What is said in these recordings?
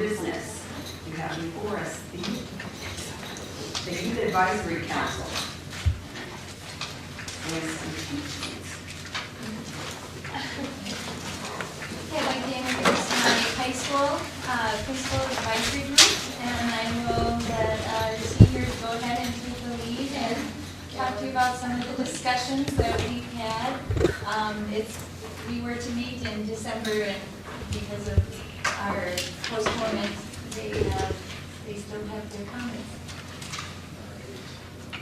business, you have before us the Youth Advisory Council. And some cheat sheets. Okay, I'd like to introduce my high school principal advisory group, and I will let our seniors go ahead and take the lead and talk to you about some of the discussions that we've had. We were to meet in December, and because of our postponement, they still have their comments.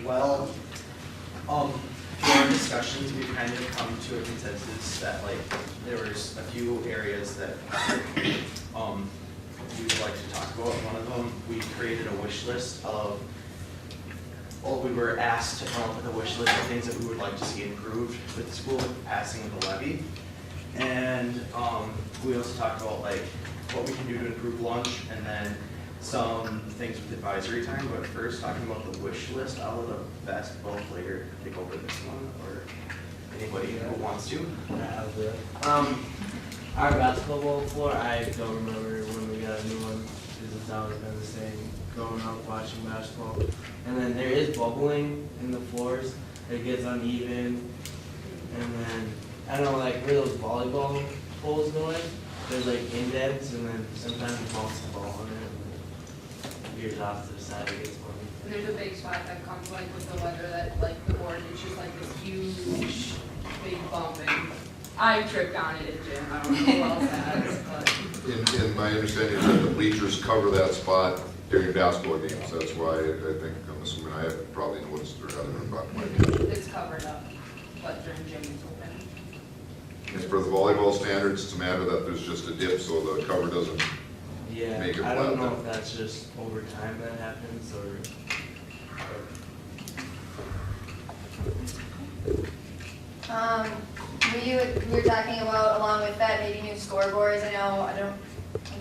Well, through our discussions, we've kind of come to a consensus that like there was a few areas that we would like to talk about. One of them, we created a wish list of, well, we were asked to come up with a wish list of things that we would like to see improved with the school with the passing of the levy. And we also talked about like what we can do to improve lunch, and then some things with advisory time. But first, talking about the wish list, I'll let a basketball player take over this one, or anybody who wants to. Our basketball floor, I don't remember when we got a new one, because it's always been the same, growing up watching basketball. And then there is bubbling in the floors, it gets uneven, and then, I don't know, like where those volleyball poles go in, there's like indents, and then sometimes you bounce the ball on it, and veers off to the side, it gets funny. There's a big spot that comes like with the weather that like the board, it's just like this huge big bump, and I tripped on it at gym. I don't know who else has, but. In my understanding is that the bleachers cover that spot during basketball games. That's why I think, I'm assuming I have probably noticed or haven't brought my attention. It's covered up, but during gym it's open. And for the volleyball standards, it's a matter that there's just a dip so the cover doesn't Yeah, make it I don't know flat. if that's just over time that happens, or. We were talking about, along with that, maybe new scoreboards. I'm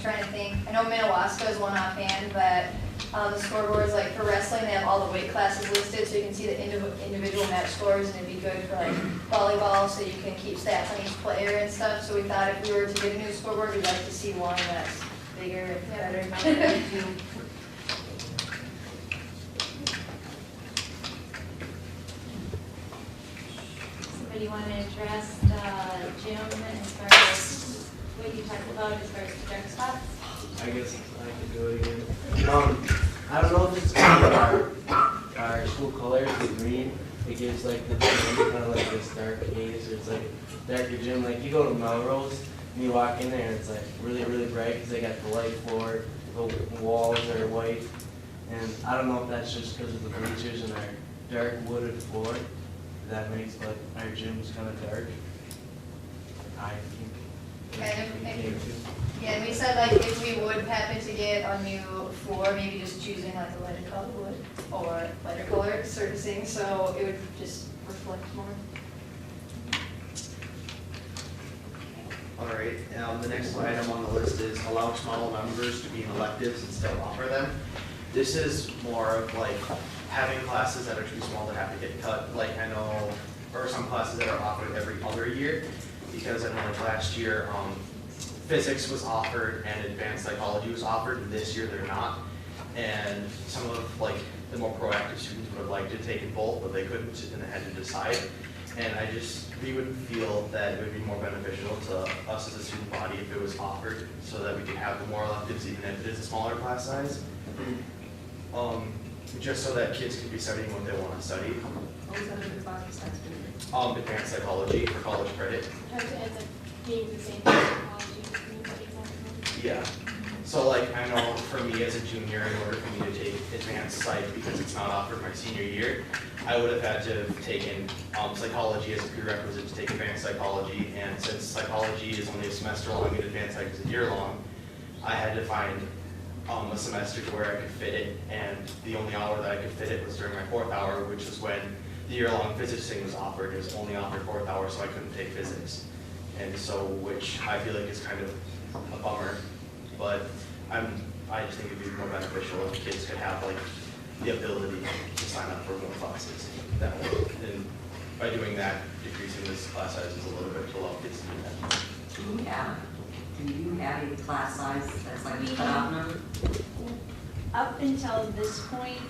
trying to think. I know Minnewaska is one offhand, but the scoreboards, like for wrestling, they have all the weight classes listed, so you can see the individual match scores, and it'd be good for like volleyball, so you can keep stats on each player and stuff. So we thought if we were to get a new scoreboard, we'd like to see one that's bigger and better. Somebody want to address Jim as far as what you talked about as far as the dark spots? I guess I can do it again. I don't know if it's kind of our school colors, the green. It gives like the gym kind of like this dark haze, or it's like darker gym. Like you go to Melrose and you walk in there and it's like really, really bright because they got the light floor, the walls are white. And I don't know if that's just because of the bleachers and our dark wooded floor that makes like our gyms kind of dark. I think. Yeah, and we said like if we would happen to get a new floor, maybe just choosing like a lighter color wood or lighter color surfacing, so it would just reflect more. All right, the next item on the list is allow small numbers to be in electives and still offer them. This is more of like having classes that are too small that have to get cut. Like I know, or some classes that are offered every other year, because I know like last year, physics was offered and advanced psychology was offered, and this year they're not. And some of like the more proactive students would have liked to take both, but they couldn't, and they had to decide. And we would feel that it would be more beneficial to us as a student body if it was offered, so that we can have the more electives even if it is a smaller class size. Just so that kids can be studying what they want to study. What was that other class besides doing? Advanced psychology for college credit. It ends up being the same technology. Yeah. So like I know for me as a junior, in order for me to take advanced psych because it's not offered my senior year, I would have had to have taken psychology as a prerequisite to take advanced psychology. And since psychology is only a semester long and advanced psych is a year long, I had to find a semester to where I could fit it, and the only hour that I could fit it was during my 4th hour, which was when the year-long physics thing was offered. It was only offered 4th hour, so I couldn't take physics, and so which I feel like is kind of a bummer. But I just think it'd be more beneficial if kids could have like the ability to sign up for more classes that way. And by doing that, decreasing this class sizes a little bit to allow kids to do that. Yeah. do you have a class size that's like a cutoff number? Up until this point,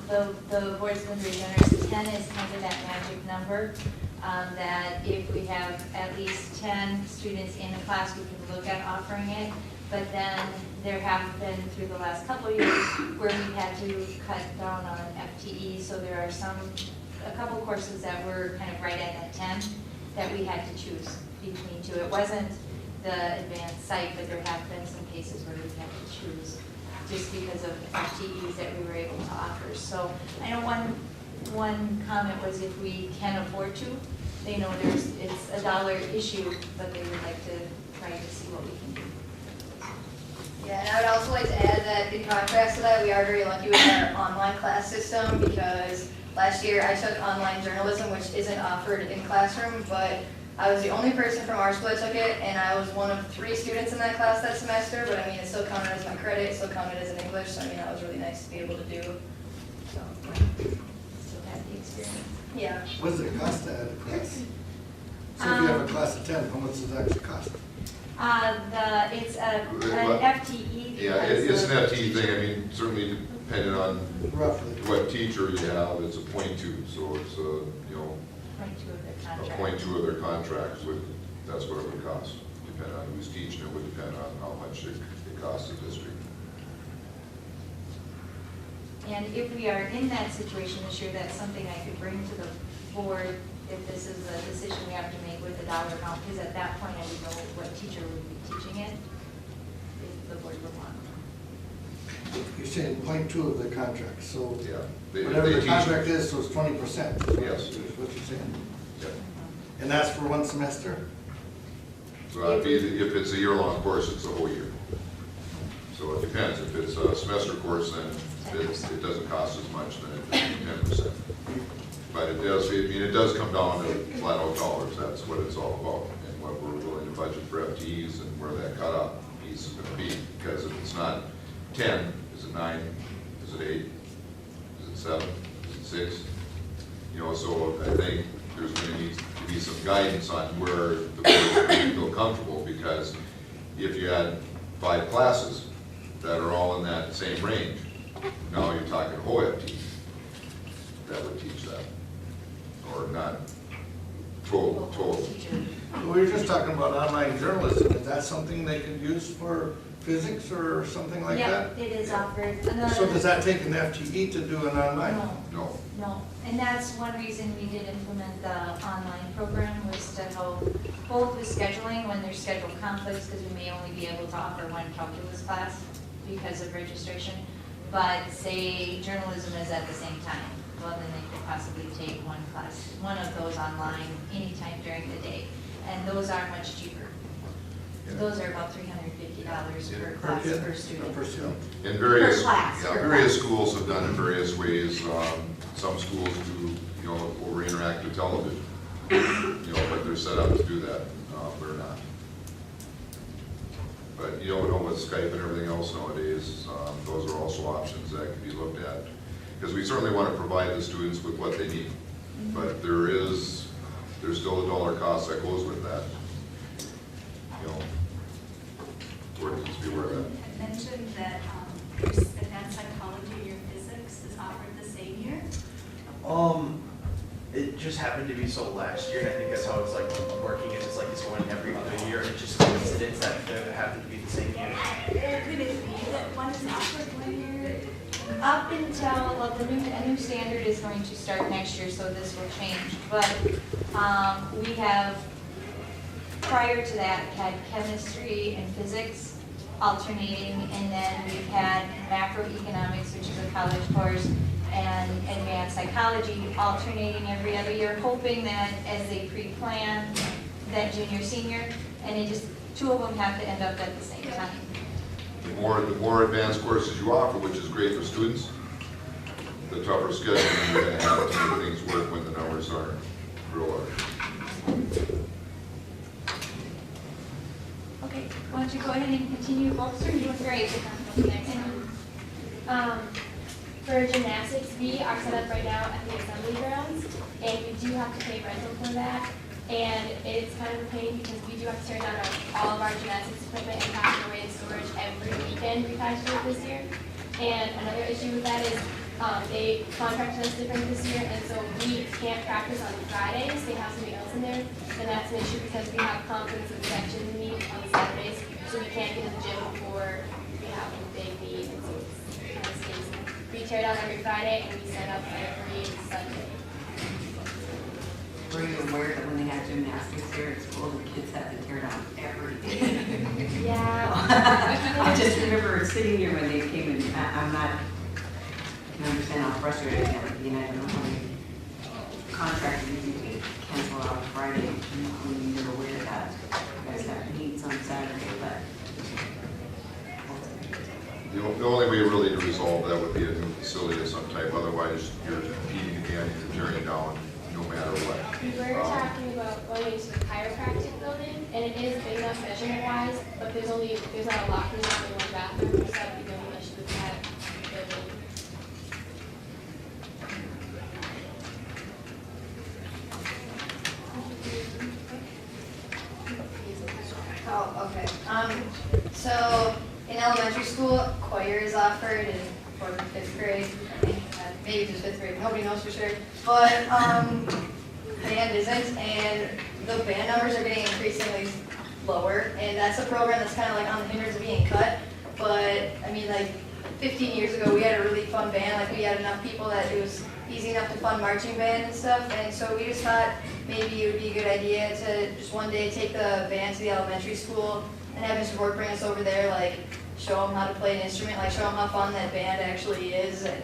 the board's been very generous. 10 is kind of that magic number, that if we have at least 10 students in a class, we can look at offering it. But then there have been, through the last couple of years, where we've had to cut down on FTE, so there are a couple courses that were kind of right at that 10 that we had to choose between two. It wasn't the advanced psych, but there have been some cases where we've had to choose just because of FTEs that we were able to offer. So I know one comment was if we can afford to, they know it's a dollar issue, but they would like to try to see what we can do. Yeah, and I would also like to add that in contrast to that, we are very lucky with our online class system because last year I took online journalism, which isn't offered in classroom, but I was the only person from our school that took it, and I was one of 3 students in that class that semester, but I mean, it still counted as my credit, it still counted as an English, so I mean, that was really nice to be able to do. So, Still have the experience. yeah. What does it cost to add a class? So if you have a class of 10, how much does it actually cost? It's an FTE. Yeah, it's an FTE thing, I mean, certainly depending on Roughly. what teacher you have, it's a .2, so it's a, you know, 0.2 of their a contract. .2 of their contracts that's what it would cost. Depending on who's teaching, it would depend on how much it costs the district. And if we are in that situation this year, that's something I could bring to the board if this is a decision we have to make with the dollar amount, because at that point I would know what teacher would be teaching it, if the board would want. You're saying 0.2 of the contract, so Yeah. whatever the teach- contract is, so it's 20%. Yes. Is what you're saying. Yeah. And that's for one semester? So if it's a year-long course, it's a whole year. So it depends, if it's a semester course, then it doesn't cost as much, then it's 10%. But it does come down to flat out dollars, that's what it's all about, and what we're willing to budget for FTEs and where that cutoff piece is gonna be, because if it's not 10, is it 9, is it 8, is it 7, is it 6? You know, so I think there's gonna need to be some guidance on where the board is going to feel comfortable, because if you had 5 classes that are all in that same range, now you're talking whole FTE that would teach that, or not total. We were just talking about online journalism. Is that something they could use for physics or something like that? Yeah, it is offered. So does that take an FTE to do an online? No. No, and that's one reason we did implement the online program, was to help both with scheduling when there's scheduled conflicts, because we may only be able to offer one calculus class because of registration. But say journalism is at the same time, well, then they could possibly take one of those online anytime during the day. And those are much cheaper. Those are about $350 per class kid? per student. Per student. And various, class, yeah, per various class. schools have done it various ways. Some schools do, you know, over interactive television, you know, but they're set up to do that. We're not. But you don't know with Skype and everything else nowadays, those are also options that can be looked at. Because we certainly want to provide the students with what they need. But there's still a dollar cost that goes with that. You know, board needs to be aware of that. You mentioned that your advanced psychology, your physics is offered the same year. It just happened to be so last year, and I think that's how it's like working, it's like it's going every other year, and it's just coincidence that it happened to be the same year. Could it be that one is offered 1 year? Up until, well, a new standard is going to start next year, so this will change. But we have, prior to that, had chemistry and physics alternating, and then we've had macroeconomics, which is a college course, and advanced psychology alternating every other year, hoping that as they pre-plan that junior, senior, and it just, 2 of them have to end up at the same time. The more advanced courses you offer, which is great for students, the tougher scheduling you're going to have to make things work when the numbers are real large. Okay, why don't you go ahead and continue, Bolster, you're doing great. For gymnastics, we are set up right now at the assembly grounds, and we do have to pay rental for that. And it's kind of a pain because we do have to tear down all of our gymnastics equipment and pack it away in storage every weekend we've had to do it this year. And another issue with that is they contracted us different this year, and so we can't practice on Fridays. They have something else in there, and that's an issue because we have conference and section meet on Saturdays, so we can't get to the gym before we have a big meet, and so it's kind of stays. We tear down every Friday, and we set up every Sunday. Were you aware that when they had gymnastics here at school, the kids had to tear down every day? Yeah. I just remember sitting here when they came in, I'm not, I can understand how frustrated that would be, and I don't know how many contractors you could cancel out Friday when you're aware that you guys have meets on Saturday, but. The only way really to resolve that would be a new facility of some type, otherwise you're competing again, you're tearing down no matter what. We were talking about going into the chiropractic building, and it is big enough measurement-wise, but there's not a locker, there's only one bathroom, so that would be the only issue with that building. Oh, okay. So in elementary school, choir is offered in fourth and fifth grade. I think maybe just fifth grade. Nobody knows for sure. But band isn't, and the band numbers are getting increasingly lower. And that's a program that's kind of like on the hindrance of being cut. But I mean, like 15 years ago, we had a really fun band. Like we had enough people that it was easy enough to fund marching band and stuff. And so we just thought maybe it would be a good idea to just one day take the band to the elementary school and have Mr. Bork bring us over there, like show them how to play an instrument, like show them how fun that band actually is. And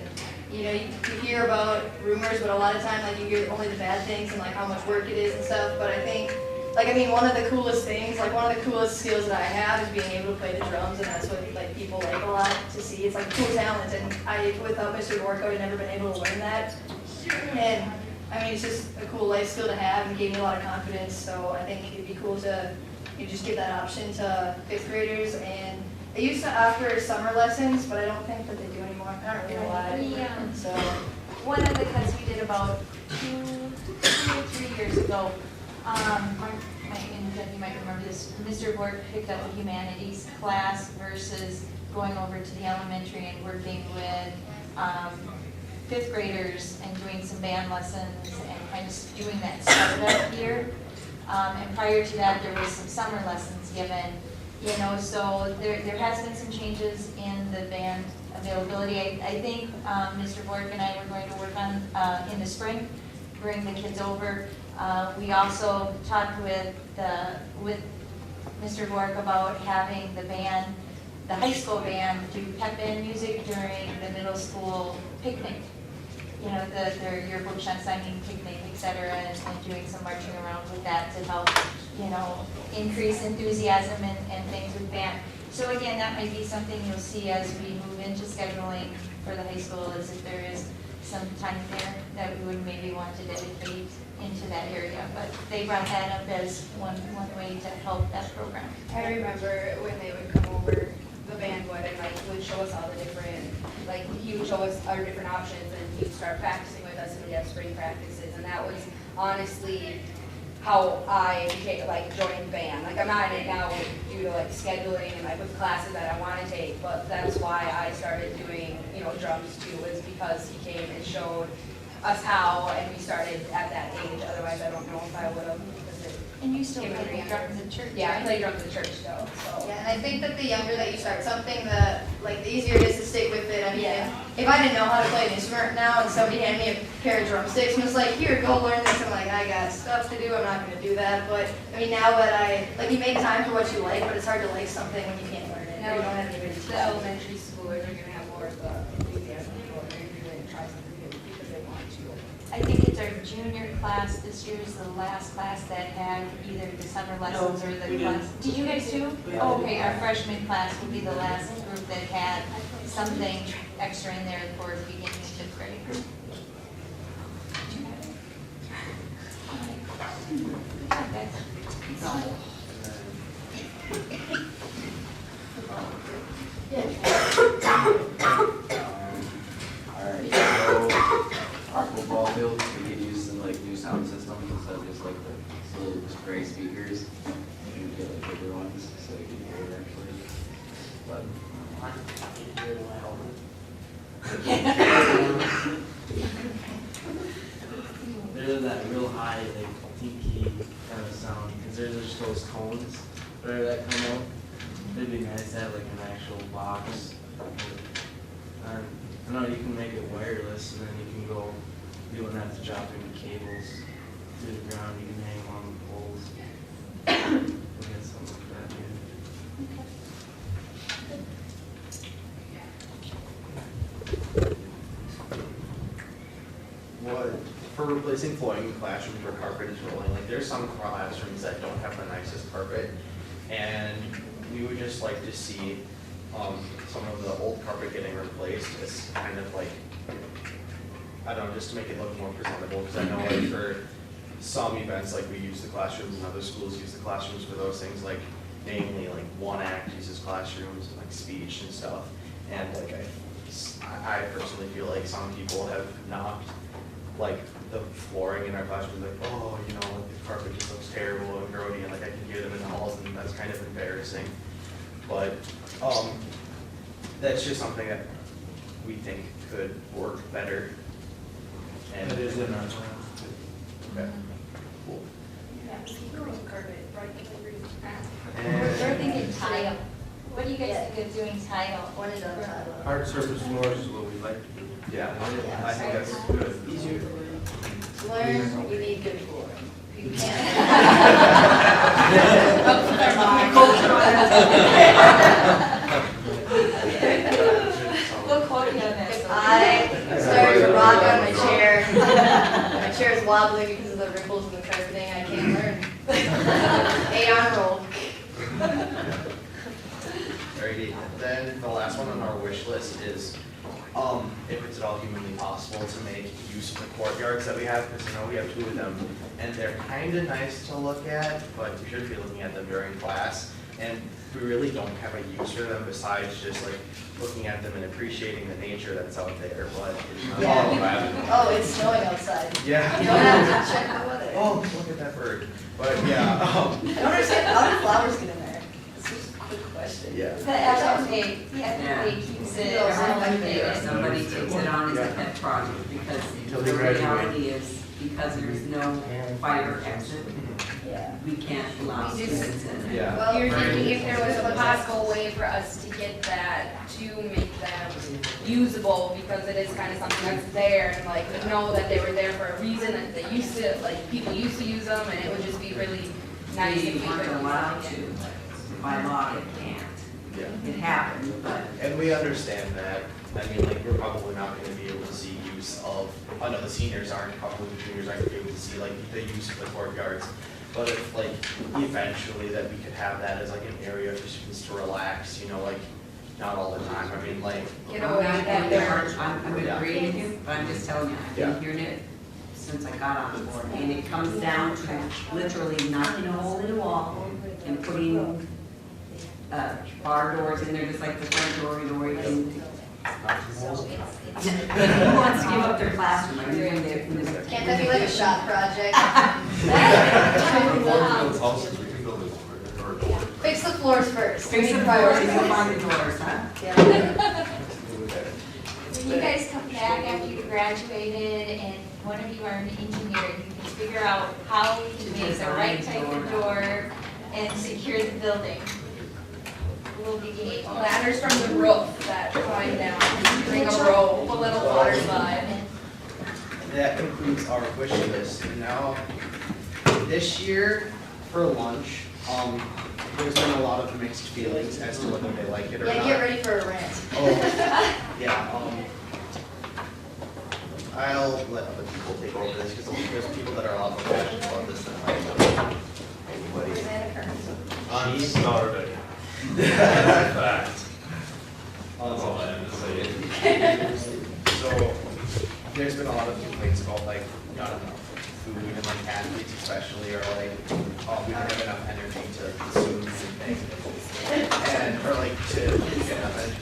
you know, you hear about rumors, but a lot of time like you hear only the bad things and like how much work it is and stuff. But I think, like I mean, one of the coolest things, like one of the coolest skills that I have is being able to play the drums, and that's what like people like a lot to see. It's like a cool talent, and I, without Mr. Bork, I would have never been able to learn that. And I mean, it's just a cool life skill to have and gave me a lot of confidence. So I think it'd be cool to just give that option to fifth graders. And they used to offer summer lessons, but I don't think that they do anymore. I don't really know why. So One of the cuts we did about two or 3 years ago, and Jen, you might remember this, Mr. Bork picked up a humanities class versus going over to the elementary and working with fifth graders and doing some band lessons and kind of doing that startup year. And prior to that, there was some summer lessons given, you know, so there has been some changes in the band availability. I think Mr. Bork and I were going to work on, in the spring, bring the kids over. We also talked with Mr. Bork about having the band, the high school band, do pep band music during the middle school picnic. You know, their yearbook signing picnic, et cetera, and doing some marching around with that to help, you know, increase enthusiasm and things with band. So again, that might be something you'll see as we move into scheduling for the high school, is if there is some time there that we would maybe want to dedicate into that area. But they brought that up as one way to help that program. I remember when they would come over, the band would, and like would show us all the different, like he would show us our different options, and he'd start practicing with us, and we'd have spring practices, and that was honestly how I became, like joined band. Like I'm not in it now due to like scheduling and like with classes that I want to take, but that's why I started doing, you know, drums too, was because he came and showed us how, and we started at that age. Otherwise, I don't know if I would have. And you still play drums in church? Yeah, I play drums in church still, so. yeah, and I think that the younger that you start something, the easier it is to stick with it. I mean, if I didn't know how to play an instrument now and somebody handed me a pair of drumsticks and was like, here, go learn this, I'm like, I got stuff to do, I'm not gonna do that. But I mean, now that you make time for what you like, but it's hard to like something when you can't learn it, or you don't have anybody to teach The you. elementary schoolers are gonna have more of the enthusiasm to go there and really try something new because they want to. I think it's our junior class. This year is the last class that had either the summer lessons or the class. Did you guys too? Oh, okay, our freshman class will be the last group that had something extra in there for the beginning of fifth grade. Alright, so our football fields, we could use some like new sound systems instead of just like the little hear my helmet. There's that real high, like, dinky kind of sound, because there's just those tones where that come out. It'd be nice to have like an actual box. And I know you can make it wireless, and then you can go, you don't have to drop any cables to the ground, you can hang them on the poles. We'll get something like that, What, for replacing flooring in classrooms where carpet is rolling, like there's some classrooms that don't have the nicest carpet. And we would just like to see, some of the old carpet getting replaced as kind of like, I don't know, just to make it look more presentable, because I know like for some events, like we use the classrooms and other schools use the classrooms for those things, like namely like One Act uses classrooms, and, like speech and stuff. And like I personally feel like some people have knocked like the flooring in our classrooms, like, oh, you know, like the carpet just looks terrible and grody, and like I can hear them in the halls, and that's kind of embarrassing. But that's just something that we think could work better. And It is in our okay, cool. We're thinking And tile. What do you guys think of doing tile? One is on tile. Hard surface floors is what we like to do. yeah, I think that's good. Easier. Learn, you need good flooring. You can't. We'll quote you on that. so- I started to rock on my chair. My chair is wobbling because of the ripples in the carpeting. I can't learn. 8 on a roll. Alrighty, then the last one on our wish list is, if it's at all humanly possible, to make use of the courtyards that we have, because I know we have 2 of them, and they're kind of nice to look at, but we should be looking at them during class, and we really don't have a use for them besides just like looking at them and appreciating the nature that's out there, but it's not all bad. Oh, it's snowing outside. Yeah. You don't have to check the weather. Oh, look at that bird. But yeah, I don't understand how do flowers get in there? It's just a quick question. yeah. The FFA, the FFA keeps it. Somebody takes it on as a pet project, because Until the they graduate. reality is, because there's no fire exit, Yeah. we can't allow We just- students in there. Yeah. Well, You're thinking if there was a possible way for us to get that, to make them usable, because it is kind of something that's there, and like, we know that they were there for a reason, and they used to, like, people used to use them, and it would just be really nice if They we could. weren't allowed to, by law, they can't. Yeah. It happened, but And we understand that. I mean, like, we're probably not gonna be able to see use of, I know the seniors aren't, probably the juniors aren't gonna be able to see like the use of the courtyards. But if like, eventually that we could have that as like an area for students to relax, you know, like, not all the time. I mean, like, Get I'm away not with that in there. there. I'm agreeing with you, but I'm just telling you, I've Yeah. been hearing it since I got on board. And it comes down to literally knocking a hole in the wall and putting bar doors in there, just like the front door, you know, where you can. Who wants to give up their classroom? I mean, Can't that be like a shop project? Houses, we can build it, or door. Fix the floors first. Fix the priorities, go find the doors, huh? Yeah. When you guys come back after you graduated and one of you are an engineer, you can figure out how we can make the right type of door and secure the building. We'll be game. Ladders from the roof that climb down, bring a rope, a little water slide. that concludes our wish list. And now, this year for lunch, there's been a lot of mixed feelings as to whether they like it or Yeah, not. get ready for a rant. Oh, yeah, I'll let other people take over this, because there's people that are a lot more passionate about this than I am. Anybody? I'm starving. Fact. That's all I have to say. So, there's been a lot of complaints about like, not enough food, and like athletes especially, or like, we don't have enough energy to consume anything. And, or like, to get enough energy.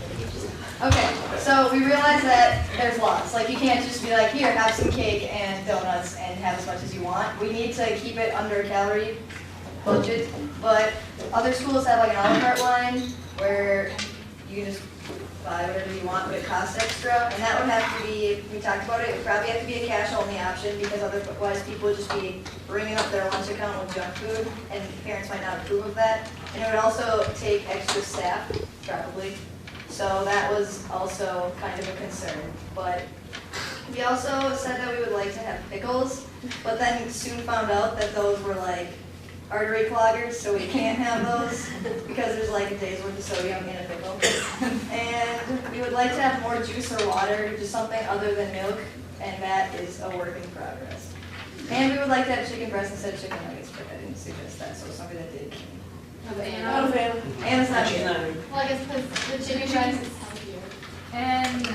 Okay, so we realize that there's lots. Like, you can't just be like, here, have some cake and donuts and have as much as you want. We need to keep it under a calorie budget. But other schools have like an a la carte line where you can just buy whatever you want, but it costs extra. And that would have to be, we talked about it, it would probably have to be a cash only option because otherwise people would just be bringing up their lunch account with junk food and parents might not approve of that. And it would also take extra staff, probably. So that was also kind of a concern. But we also said that we would like to have pickles, but then soon found out that those were like artery cloggers, so we can't have those because there's like a day's worth of sodium in a pickle. And we would like to have more juice or water, just something other than milk, and that is a work in progress. And we would like to have chicken breast instead of chicken nuggets, but I didn't suggest that, so somebody that did. And it's not good. Well, I guess because the chicken breast is healthier. And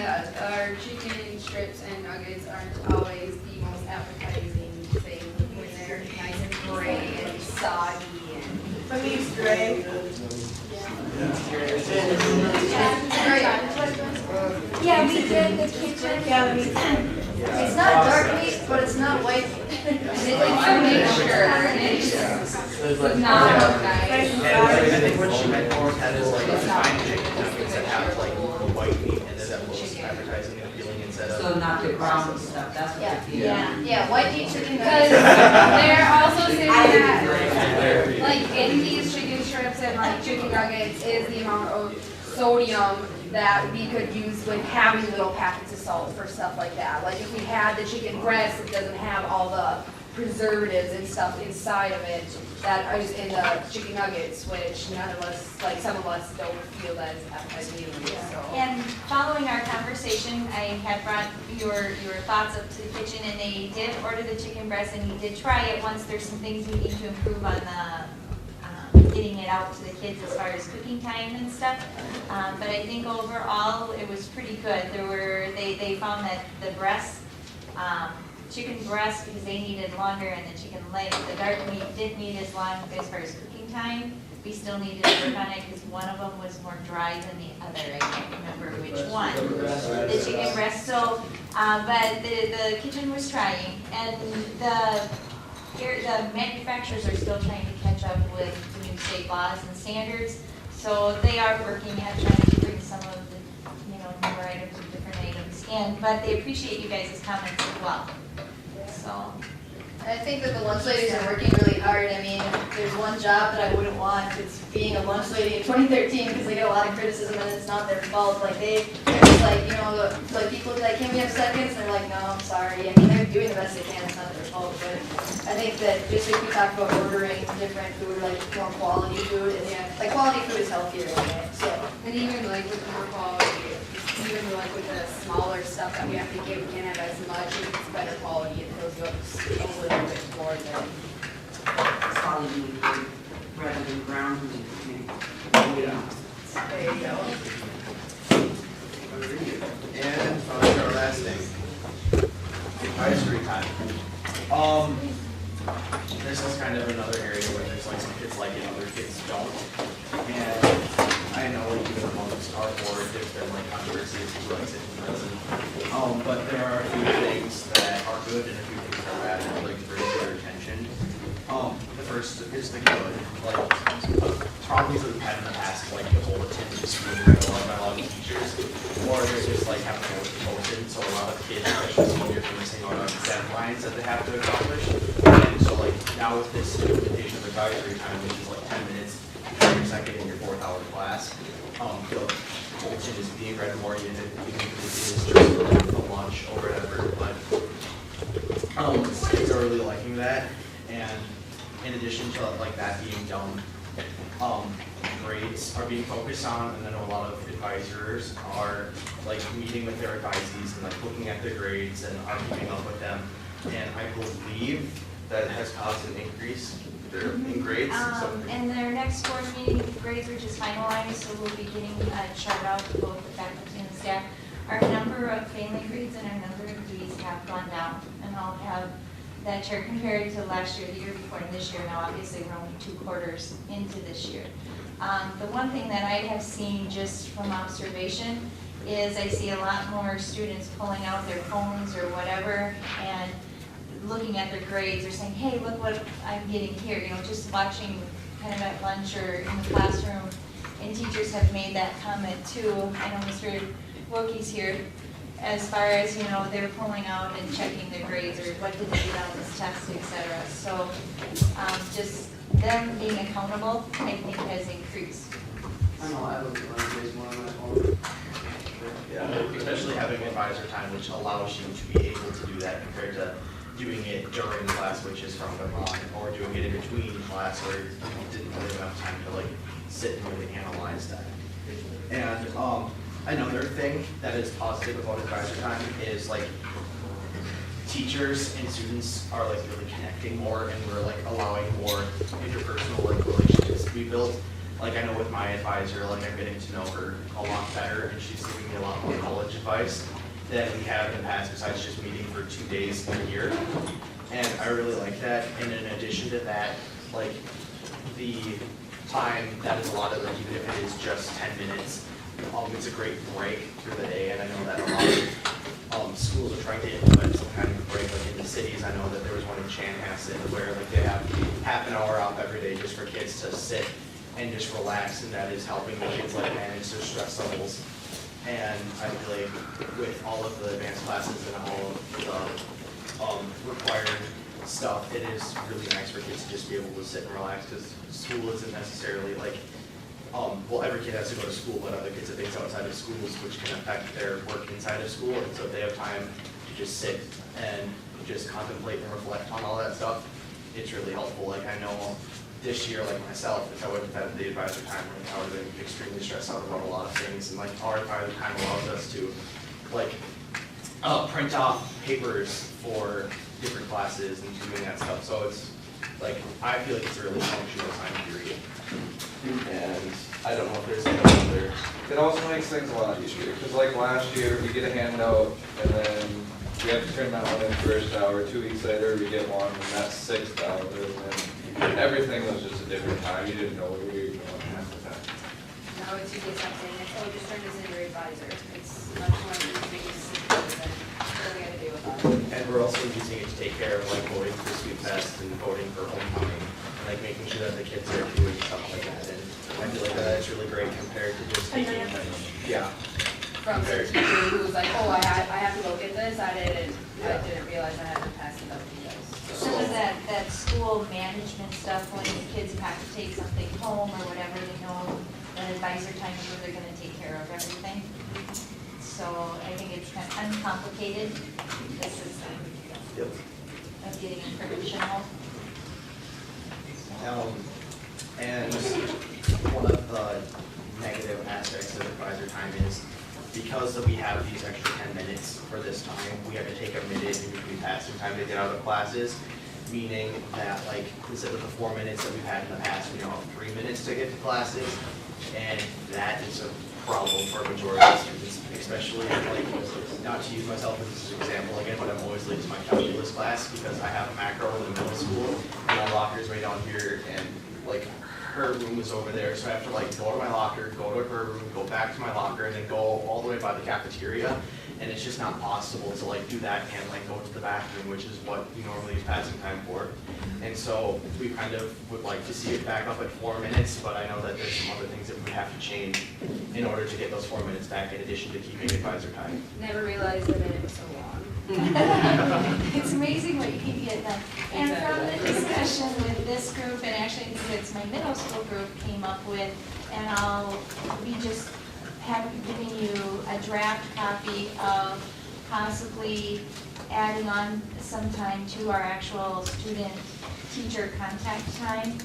our chicken strips and nuggets aren't always the most appetizing thing when they're nice and gray and soggy and. For me, it's gray. Yeah, we did the kitchen. Yeah, me too. It's not dark meat, but it's not white meat. There's like. Not nice. I think what she meant more had is like fine chicken nuggets that have like white meat and then that looks appetizing and appealing instead of. So not the ground stuff, that's what Yeah. you're feeding. Yeah, white meat chicken Because nuggets. they're also saying that, like, in these chicken strips and like chicken nuggets is the amount of sodium that we could use with having little packets of salt for stuff like that. Like if we had the chicken breast, it doesn't have all the preservatives and stuff inside of it that is in the chicken nuggets, which none of us, like some of us don't feel as appetizing anyway, so. And following our conversation, I had brought your thoughts up to the kitchen, and they did order the chicken breast, and we did try it once. There's some things we need to improve on the, getting it out to the kids as far as cooking time and stuff. But I think overall, it was pretty good. They found that the breast, chicken breast, because they needed longer, and the chicken leg, the dark meat didn't need as long as far as cooking time. We still needed to work on it because one of them was more dry than the other. I can't remember which one. The chicken breast. So, but the kitchen was trying, and the manufacturers are still trying to catch up with the new state laws and standards. So they are working at trying to bring some of the, newer items or different items in. But they appreciate you guys' comments as well. So. I think that the lunch ladies are working really hard. I mean, there's one job that I wouldn't want, it's being a lunch lady in 2013 because they get a lot of criticism and it's not their fault. Like they're just like, like people be like, can we have seconds? And they're like, no, I'm sorry. I mean, they're doing the best they can, it's not their fault. But I think that just like we talked about ordering different food, like more quality food, and like quality food is healthier, right? So. And even like with the more quality, even like with the smaller stuff that we have to give, we can't have as much, if it's better quality, it fills you up a little bit more than. Solid meat rather than ground meat. There you go. And finally, our last thing, advisory time. This is kind of another area where there's like some kids like it, other kids don't. And I know even amongst our board, there's been like controversy as to who likes it and who doesn't. But there are a few things that are good and a few things that are bad, and I'd like to bring to your attention. The first is the good, like, problems that we've had in the past, like the bulletin just being read by a lot of teachers, or they're just like having to post it, so a lot of kids, especially seniors, are missing out on deadlines that they have to accomplish. And so like, now with this implementation of advisory time, which is like 10 minutes in your second and your 4th hour class, the bulletin is being read more, even if it is just like a lunch or whatever, but kids are really liking that. And in addition to like that being done, grades are being focused on, and I know a lot of advisors are like meeting with their advisees and like looking at their grades and are keeping up with them. And I believe that has caused an increase in grades. And their next board meeting, grades are just finalized, so we'll be getting a chart out to both the faculty and the staff. Our number of family grades and our number of Ds have gone down, and I'll have that chart compared to last year, the year before, and this year. Now, obviously, we're only 2 quarters into this year. The one thing that I have seen just from observation is I see a lot more students pulling out their phones or whatever and looking at their grades or saying, hey, look what I'm getting here, just watching kind of at lunch or in the classroom. and teachers have made that comment too. I know Mr. Wilkie's here, as far as, you know, they're pulling out and checking their grades, or what did they get on this test, et cetera. So, just them being accountable, I think has increased. I know, I look at my grades more on my phone. Yeah, especially having advisor time, which allows you to be able to do that compared to doing it during class, which is frowned upon, or doing it in between class where you didn't really have time to like sit and really analyze that. And another thing that is positive about advisor time is like teachers and students are like really connecting more, and we're like allowing more interpersonal like relationships to be built. Like I know with my advisor, like I'm getting to know her a lot better, and she's giving me a lot more college advice than we have in the past, besides just meeting for 2 days a year. And I really like that. And in addition to that, like the time that is allotted, like even if it is just 10 minutes, it's a great break through the day. And I know that a lot of schools are trying to implement some kind of break, like in the cities. I know that there was one in Chanhassen where like they have half an hour off every day just for kids to sit and just relax, and that is helping the kids like manage their stress levels. And I feel like with all of the advanced classes and all of the required stuff, it is really nice for kids to just be able to sit and relax, because school isn't necessarily like, well, every kid has to go to school, but other kids have things outside of schools which can affect their work inside of school. And so if they have time to just sit and just contemplate and reflect on all that stuff, it's really helpful. Like I know this year, like myself, if I would have had the advisor time, like I would have been extremely stressed out about a lot of things. And like our advisor time allows us to like print off papers for different classes and doing that stuff. So it's like, I feel like it's a really functional time period. And I don't know if there's any other. It also makes things a lot easier, because like last year, we get a handout, and then we have to turn that one in first hour. 2 weeks later, we get one, and that's $6. And everything was just a different time. You didn't know where you were going half the time. Now it's you get something, it's, oh, just turn this into your advisor. It's much more easy to see than what we gotta do about it. And we're also using it to take care of like voting for Sweet Fest and voting for homecoming, and like making sure that the kids are doing stuff like that. And I feel like that's really great compared to just taking, yeah. From the teacher who was like, oh, I have to go get this, I didn't realize I had to pass it up to you guys. Some of that school management stuff, when the kids have to take something home or whatever, they know that advisor time is where they're gonna take care of everything. So I think it's kind of uncomplicated, the system of getting information home. And one of the negative aspects of advisor time is because we have these extra 10 minutes for this time, we have to take a minute in between passing time to get out of classes, meaning that like instead of the 4 minutes that we've had in the past, we now have 3 minutes to get to classes, and that is a problem for a majority of students, especially like, not to use myself as an example again, but I'm always late to my calculus class because I have a macro in the middle school, and my locker's way down here, and like her room is over there, so I have to like go to my locker, go to her room, go back to my locker, and then go all the way by the cafeteria. And it's just not possible to like do that and like go to the bathroom, which is what we normally use passing time for. And so we kind of would like to see it back up at 4 minutes, but I know that there's some other things that we would have to change in order to get those 4 minutes back in addition to keeping advisor time. Never realized that it was so long. It's amazing what you can get done. And from the discussion with this group, and actually it's my middle school group came up with, and I'll be just giving you a draft copy of possibly adding on some time to our actual student-teacher contact time.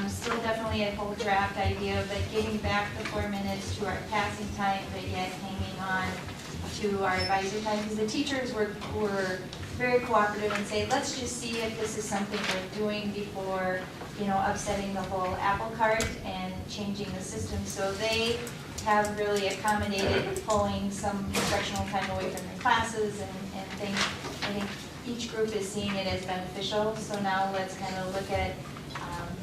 Still definitely a whole draft idea, but getting back the 4 minutes to our passing time, but yet hanging on to our advisor time, because the teachers were very cooperative and say, let's just see if this is something we're doing before, you know, upsetting the whole apple cart and changing the system. So they have really accommodated pulling some instructional time away from their classes and things. I think each group is seeing it as beneficial. So now let's kind of look at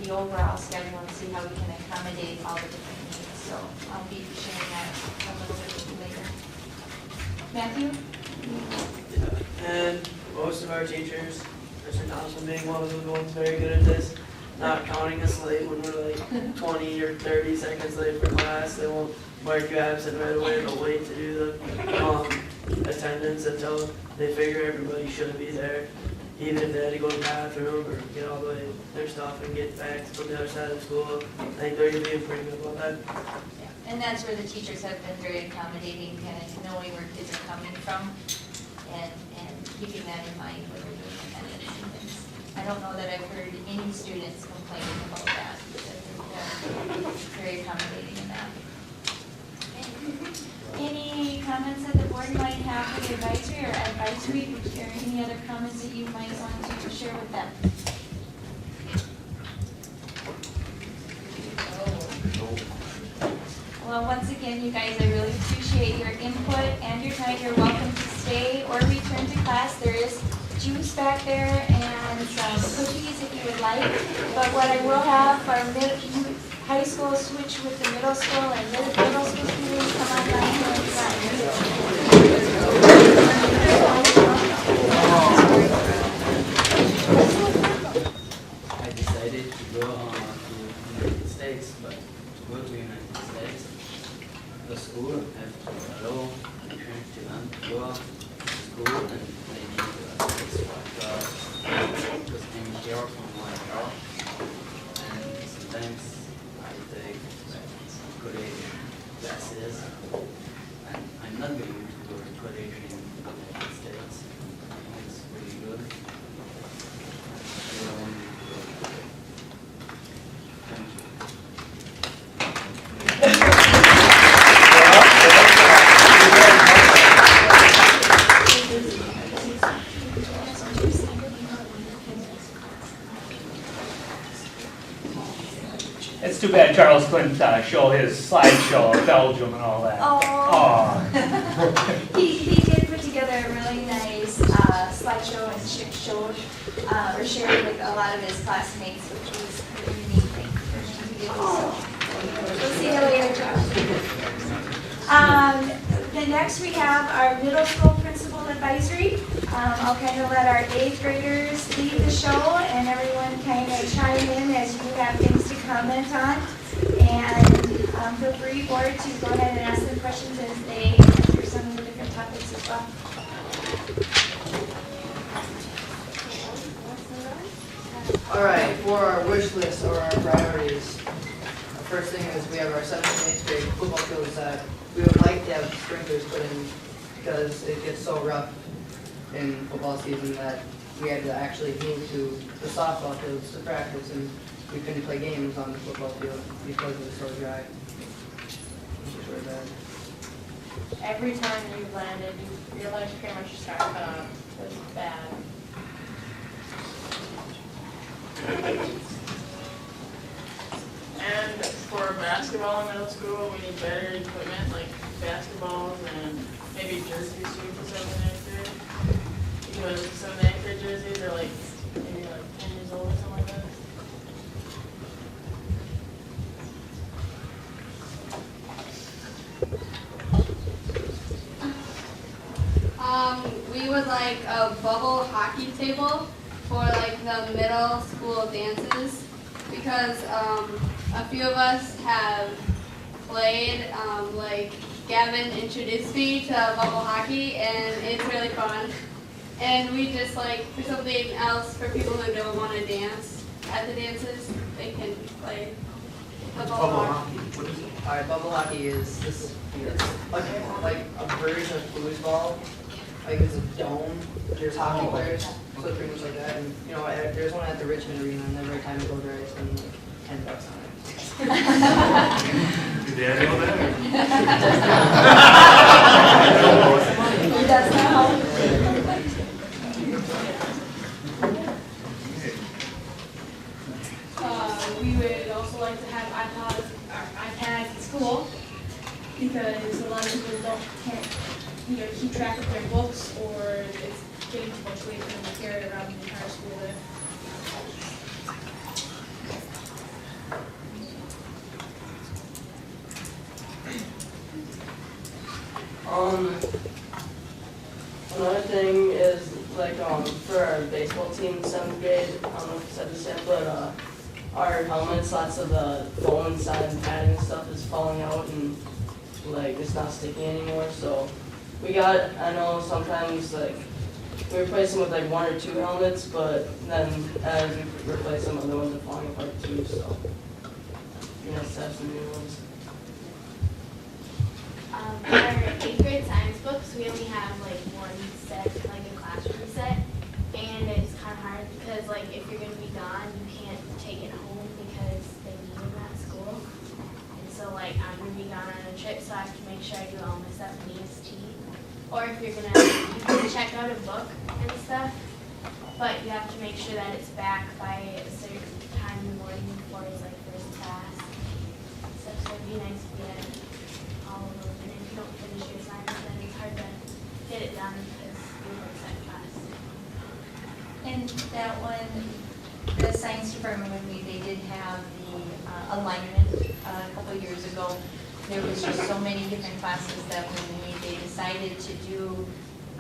the overall schedule and see how we can accommodate all the different needs. So I'll be sharing that a little bit with you later. Matthew? And most of our teachers, Mr. Thompson being one of the ones very good at this, not counting us late when we're like 20 or 30 seconds late for class. They won't mark you absent right away. They'll wait to do the attendance until they figure everybody should be there. Even if they had to go to the bathroom or get all the way their stuff and get back from the other side of school. I think they're being pretty good about that. And that's where the teachers have been very accommodating, kind of knowing where kids are coming from and keeping that in mind when they're doing attendance and things. I don't know that I've heard any students complaining about that. They're very accommodating in that. Any comments that the board might have for the advisory or advisory, or any other comments that you might want to share with them? Well, once again, you guys, I really appreciate your input and your time. You're welcome to stay or return to class. There is juice back there and some cookies if you would like. But what I will have for high school switch with the middle school and middle school students come on down here and I decided to go to United States, but to go to United States, the school have to allow American students to go to school and they need to extra class because I'm here from my car and sometimes I take college classes and I'm not going to go to college in the United States. It's really good. I don't want to go. Thank you. It's too bad Charles couldn't show his slideshow of Belgium and all that. Oh. Aw. He did put together a really nice slideshow and showed or shared with a lot of his classmates, which was a really neat thing for him to do. We'll see you later, Josh. The next we have our middle school principal advisory. I'll kind of let our 8th graders lead the show and everyone kind of chime in as you have things to comment on. And feel free, board, to go ahead and ask them questions as they answer some of the different topics as well. All right, for our wish list or our priorities, the first thing is we have our 7th and 8th grade football fields that we would like to have sprinklers put in because it gets so rough in football season that we had to actually move to the softball fields to practice and we couldn't play games on the football field because it was so dry. Which is really bad. Every time you landed, you realized pretty much started up. It was bad. And for basketball in middle school, we need better equipment like basketballs and maybe jerseys too for 7th and 8th grade. Because 7th and 8th grade jerseys are like maybe like 10 years old or something like that. We would like a bubble hockey table for like the middle school dances because a few of us have played, like Gavin introduced me to bubble hockey and it's really fun. And we just like, for something else for people who don't want to dance at the dances, they can play the bubble hockey. What is it? All right, bubble hockey is this, like a version of foosball. Like it's a dome. There's hockey players, so pretty much like that. And you know, there's one at the Richmond Arena, and every time I go there, I spend like $10 on it. Did Dad know that? He does now. We would also like to have iPads at school because a lot of people can't either keep track of their books or it's getting too much weight for them to carry around the entire school day. Another thing is like for our baseball team in 7th grade, I don't know if you said this yet, but our helmets, lots of the foam inside and padding and stuff is falling out and like it's not sticking anymore. So we got, I know sometimes like we replace them with like 1 or 2 helmets, but then as we replace them, other ones are falling apart too. So you know, have some new ones. Our 8th grade science books, we only have like one set, like a classroom set, and it's kind of hard because like if you're going to be gone, you can't take it home because they need them at school. And so like I'm going to be gone on a trip, so I have to make sure I do all my stuff in EST. Or if you're gonna, you can check out a book and stuff, but you have to make sure that it's back by a certain time in the morning before it's like first class. So it'd be nice to get all of those, and if you don't finish your assignment, then it's hard to get it done because you work at class. And that one, the science department, when they did have the alignment a couple of years ago, there was just so many different classes that they decided to do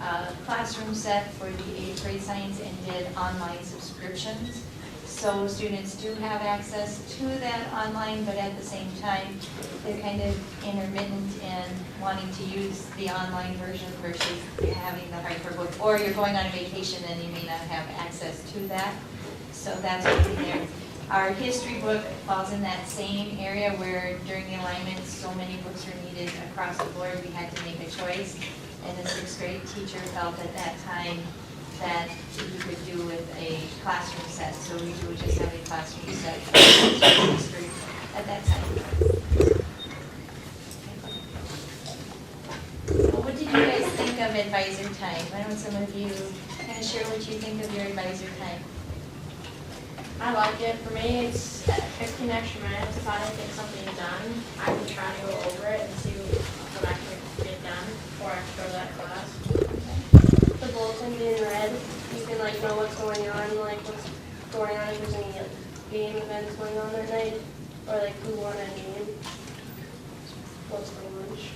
a classroom set for the 8th grade science and did online subscriptions. So students do have access to that online, but at the same time, they're kind of intermittent in wanting to use the online version versus having the hardcover book. Or you're going on a vacation and you may not have access to that. So that's what we there. Our history book falls in that same area where during the alignment, so many books are needed across the board. We had to make a choice. And the 6th grade teacher felt at that time that you could do with a classroom set. So we would just have a classroom set for history at that time. Well, what did you guys think of advisor time? Why don't some of you kind of share what you think of your advisor time? I like it. For me, it's 15 extra minutes. If I don't get something done, I can try to go over it and see what I can get done before I have to go to that class. The bulletin being read, you can like know what's going on, like what's going on, if there's any game events going on that night, or like who won a game, what's for lunch.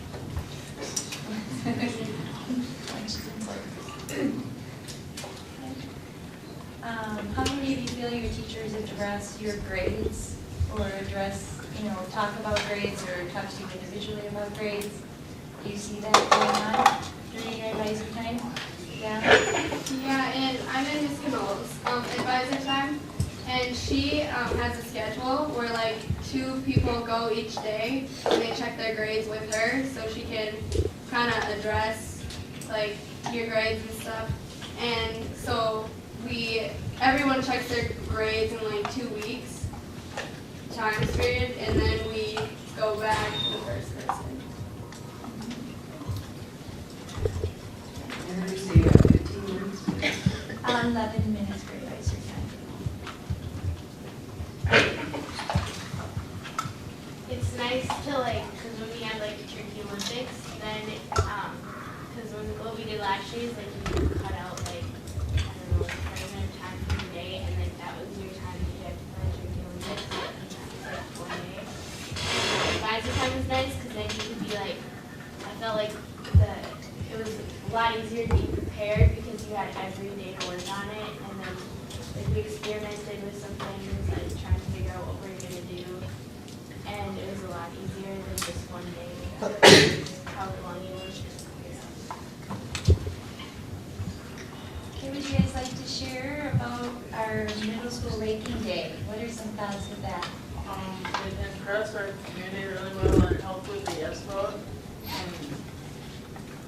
How many of you feel your teachers address your grades or address, talk about grades or talk to you individually about grades? Do you see that going on during your advisor time? Yeah? Yeah, and I'm in Ms. Canole's advisor time, and she has a schedule where like 2 people go each day, and they check their grades with her, so she can kind of address like your grades and stuff. And so everyone checks their grades in like 2 weeks time period, and then we go back to the first person. And then you say you have 15 minutes? 11 minutes for advisor time. It's nice to like, because when we had like the Turkey Olympics, then, because what we did last year is like you cut out like, I don't know, like a certain time from the day, and like that was your time that you had to play Turkey Olympics, and that was like 1 day. And advisor time was nice, because then you could be like, I felt like it was a lot easier to be prepared because you had every day to work on it, and then like we experimented with some things, like trying to figure out what we were gonna do, and it was a lot easier than just 1 day. How long it was. Okay, would you guys like to share about our middle school ranking day? What are some thoughts with that? It impressed our community really well and helped with the yes vote.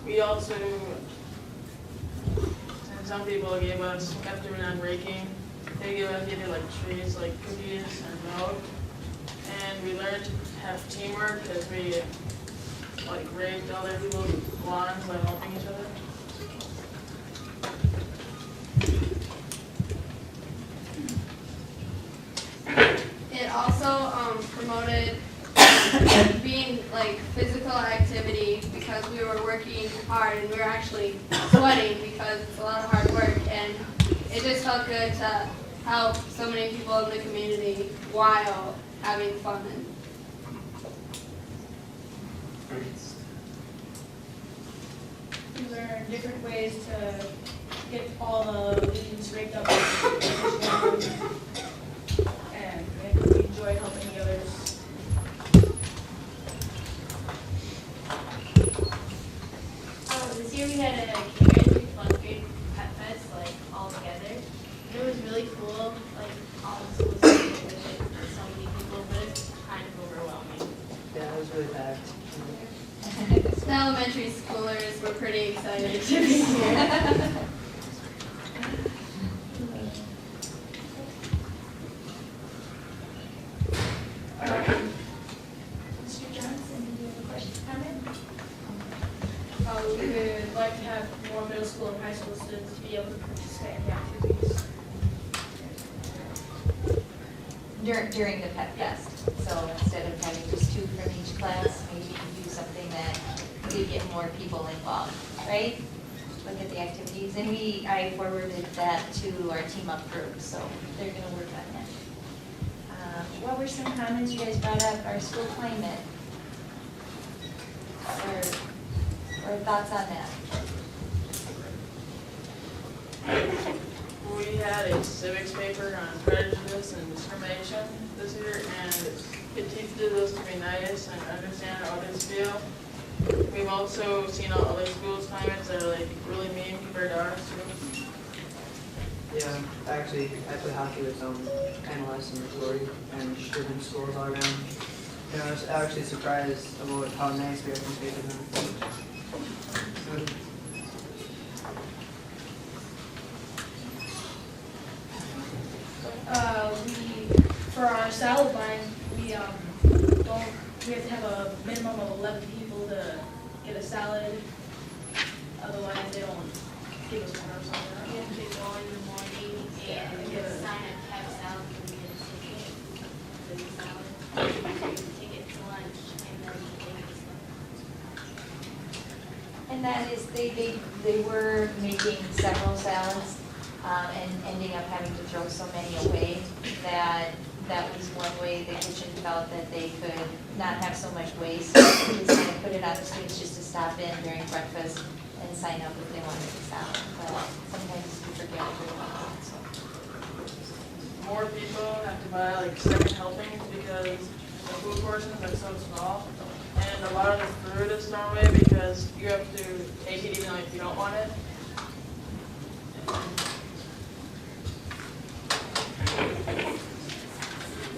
We also, and some people gave us, after we're not raking, they gave us either like trees, like cookies and milk. And we learned to have teamwork as we like raked other people's lawns by helping each other. It also promoted being like physical activity because we were working hard and we were actually sweating because it's a lot of hard work, and it just felt good to help so many people in the community while having fun. These are different ways to get all the leaves raked up and this year we had a kindergarten through 12th grade pet fest, like, all together. It was really cool, like, all the schools with so many people, but it's kind of overwhelming. Yeah, it was really packed. The elementary schoolers were pretty excited to be here. Mr. Johnson, do you have a question, comment? We would like to have more middle school and high school students to be able to participate in the activities. During the pet fest, so instead of having just 2 from each class, maybe do something that could get more people involved, right? Look at the activities, and I forwarded that to our Team Up group, so they're gonna work on that. What were some comments you guys brought up, our school climate? Or thoughts on that? We had a civics paper on prejudice and discrimination this year, and it teaches us to be nice and understand how others feel. We've also seen all other schools' climates that are like really mean compared to ours too. Yeah, actually, I played hockey with NLS and Missouri and different schools all around. And I was actually surprised about how nice we are compared to them. For our salad line, we have to have a minimum of 11 people to get a salad. Otherwise, they don't give us one or something. We have to go in the morning and get a sign up to have salad and get a ticket for the salad. Get a ticket to lunch and then they get And that is, they were making several salads, and ending up having to throw so many away that was one way the kitchen felt that they could not have so much waste. They just kind of put it on the students just to stop in during breakfast and sign up if they wanted a salad, but sometimes we forget everyone, so. More people have to buy like second helpings because the food portions are so small. And a lot of the food is thrown away because you have to take it even if you don't want it.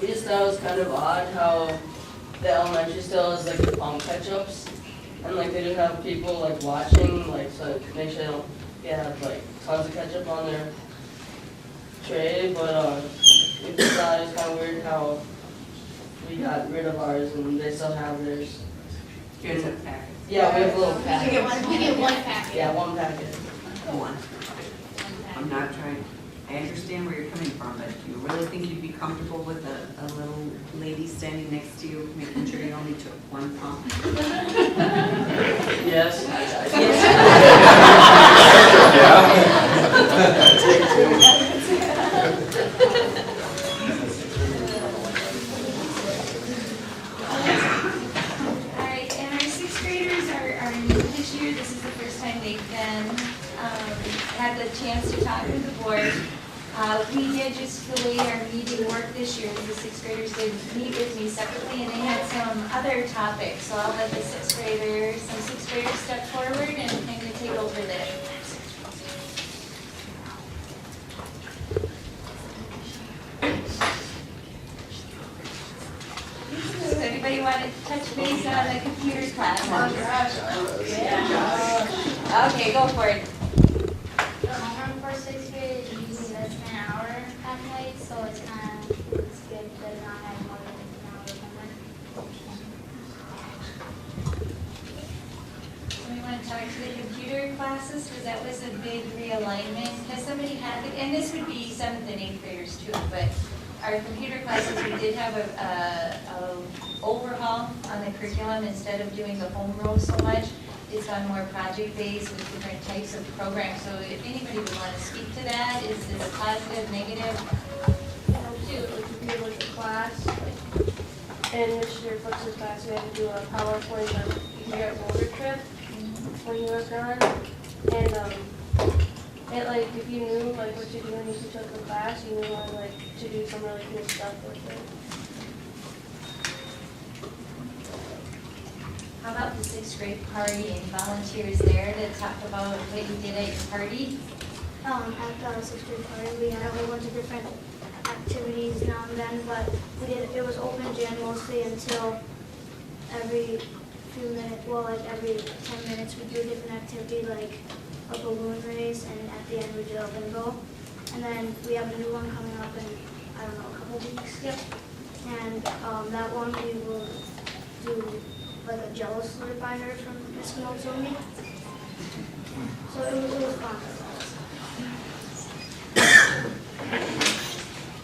We just thought it was kind of odd how the elementary still has like ketchups, and like they just have people like watching, like so make sure they don't have like tons of ketchup on their tray. But we just thought it was kind of weird how we got rid of ours and they still have theirs. Here's a packet. Yeah, we have a little packet. We get one packet. Yeah, one packet. One. I'm not trying, I understand where you're coming from, but do you really think you'd be comfortable with a little lady standing next to you, making sure you only took 1 pump? Yes. All right, and our 6th graders are new this year. This is the first time they've been, had the chance to talk with the board. We did just the way our meeting worked this year. The 6th graders did meet with me separately, and they had some other topics. So I'll let the 6th graders step forward and kind of take over this. Does anybody want to touch base on the computer class? Yeah. Okay, go for it. For 6th grade, it's usually less than an hour at night, so it's good to not have more than an hour of homework. We want to talk to the computer classes, because that was a big realignment. Has somebody had, and this would be 7th and 8th graders too, but our computer classes, we did have a overhaul on the curriculum. Instead of doing the home row so much, it's on more project-based with different types of programs. So if anybody would want to speak to that, is this positive, negative? We look at class, and this year, Flux's class, we had to do a PowerPoint on your road trip when you were gone. And it like if you knew like what to do when you took the class, you knew like to do some really cool stuff with it. how about the sixth grade party and volunteers there to talk about what you did at your party? At the sixth grade party, we had a whole bunch of different activities now and then, but it was open gym mostly until every few minutes, well, like every 10 minutes we do a different activity, like a balloon race, and at the end we do a bingo. And then we have a new one coming up in, I don't know, a couple weeks. Yep. And that one we will do like a Jello slurry binder from Miss Nozomi. So it was fun.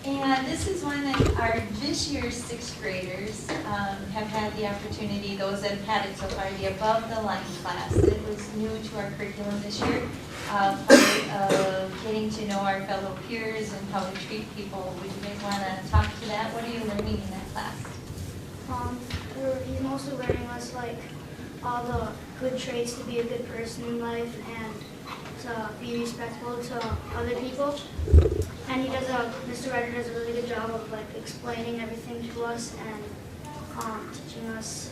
And this is one that our this year's sixth graders have had the opportunity, those that have had it so far, the above the line class. It was new to our curriculum this year, part of getting to know our fellow peers and how to treat people. Would you guys want to talk to that? What are you learning in that class? He's mostly learning us like all the good traits to be a good person in life and to be respectful to other people. And he does Mr. Ryder does a really good job of like explaining everything to us and teaching us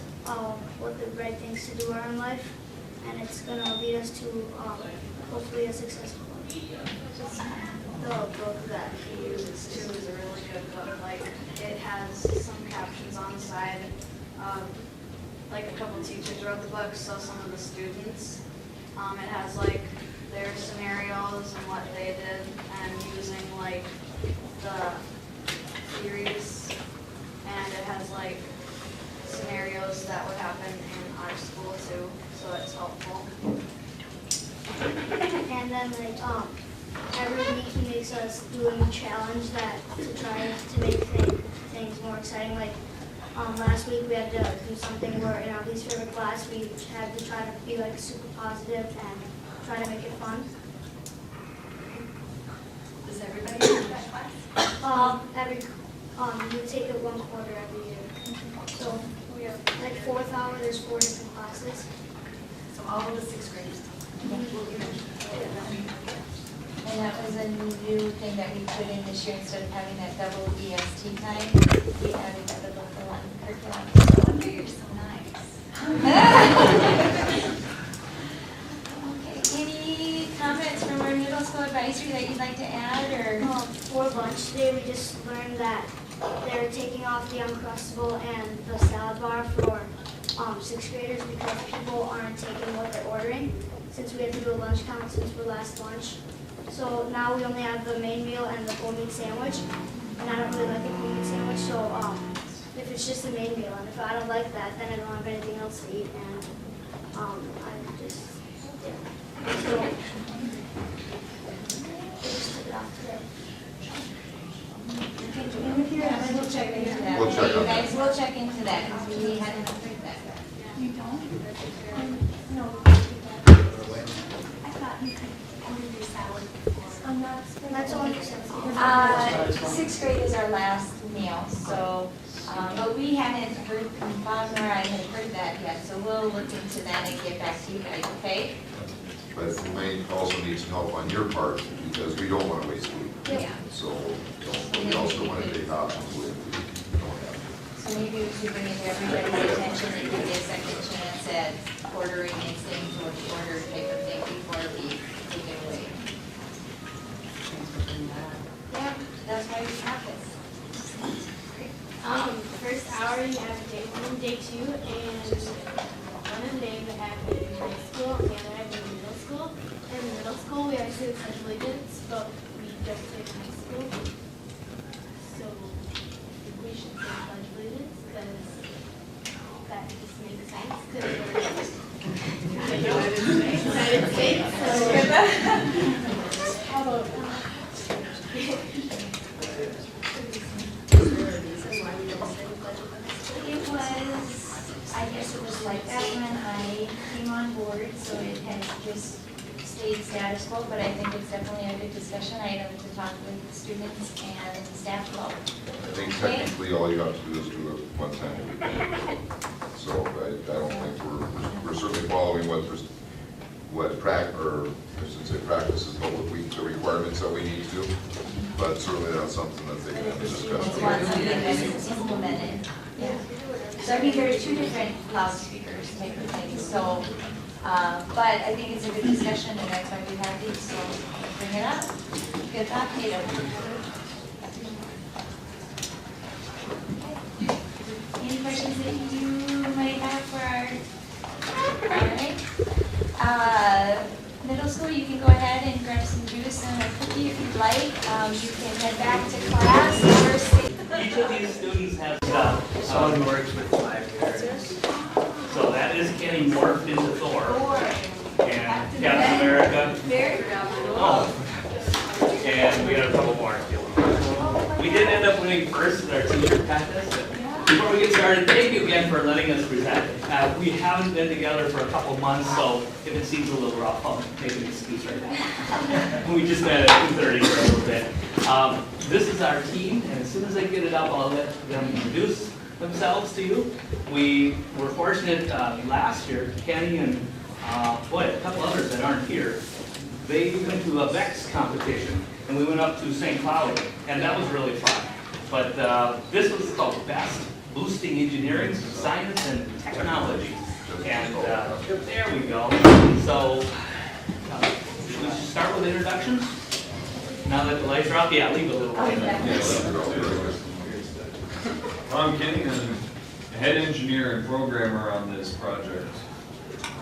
what the right things to do are in life. And it's gonna lead us to hopefully a successful life. The book that he uses too is a really good book. Like it has some captions on the side. Like a couple teachers wrote the book, so some of the students. It has like their scenarios and what they did, and using like the theories, and it has like scenarios that would happen in our school too, so it's helpful. And then like every week he makes us do a new challenge that to try to make things more exciting. Like last week we had to do something where in our least favorite class we had to try to be like super positive and try to make it fun. Does everybody take that class? You take it one quarter every year. So we have like 4th hour, there's 4 different classes. So all of the sixth graders. And that was a new thing that we put in this year. Instead of having that double EST time, we added that above the line curriculum. No wonder you're so nice. Okay, any comments from our middle school advisory that you'd like to add, or? For lunch today, we just learned that they're taking off the Uncrustable and the salad bar for 6th graders because people aren't taking what they're ordering, since we had to do a lunch count since we're last lunch. So now we only have the main meal and the full meat sandwich, and I don't really like the full meat sandwich, so if it's just the main meal, and if I don't like that, then I don't have anything else to eat, and I just, yeah. So, just took it off today. We'll check into that. We'll check on that. Guys, we'll check into that, because we hadn't approved that. You don't? No. I thought you could order your salad. That's all you said. 6th grade is our last meal, so, but we hadn't heard, Bob nor I had heard that yet, so we'll look into that and get back to you guys, okay? But we may also need some help on your part, because we don't want to waste food. Yeah. So, we also want to take options with, we don't have to. So maybe we should bring it to everybody's attention and give you a second chance at ordering these things or the order type of thing before we take it away. Yeah, that's why we have this. First hour you have day 1 and day 2, and one of the days I have in high school and the other I have in middle school. In middle school we actually do pledge allegiance, but we don't say high school. So we should say pledge allegiance because that just makes sense because we're United States. So how about It was, I guess it was like that when I came on board, so it has just stayed status quo, but I think it's definitely a good discussion item to talk with students and staff about. I think technically all you have to do is do it one time a week. So I don't think we're certainly following I shouldn't say practices, but the requirements that we need to. But certainly that's something that they can discuss. It's one something that is implemented, yeah. So I mean, there's two different loudspeakers type of things, so, but I think it's a good discussion, and that's why we have these, so bring it up. Good talk, Tatum. Any questions that you might have for our, all right. Middle school, you can go ahead and grab some juice and a cookie if you'd like. You can head back to class or stay. Each of these students has someone works with 5 characters. So that is getting morphed into Thor. And Captain America. Oh. And we had a couple more. We did end up winning first in our teacher contest. Before we get started, thank you again for letting us present. We haven't been together for a couple months, so if it seems a little rough, I'll make an excuse right now. We just met at 2:30 for a little bit. This is our team, and as soon as I get it up, I'll let them introduce themselves to you. We were fortunate last year, Kenny and a couple others that aren't here, they went to a VEX competition, and we went up to St. Cloud, and that was really fun. But this was called Best Boosting Engineering, Science, and Technology. And there we go. So we should start with introductions. Now that the lights are off, yeah, leave a little light. I'm Kenny, I'm the head engineer and programmer on this project.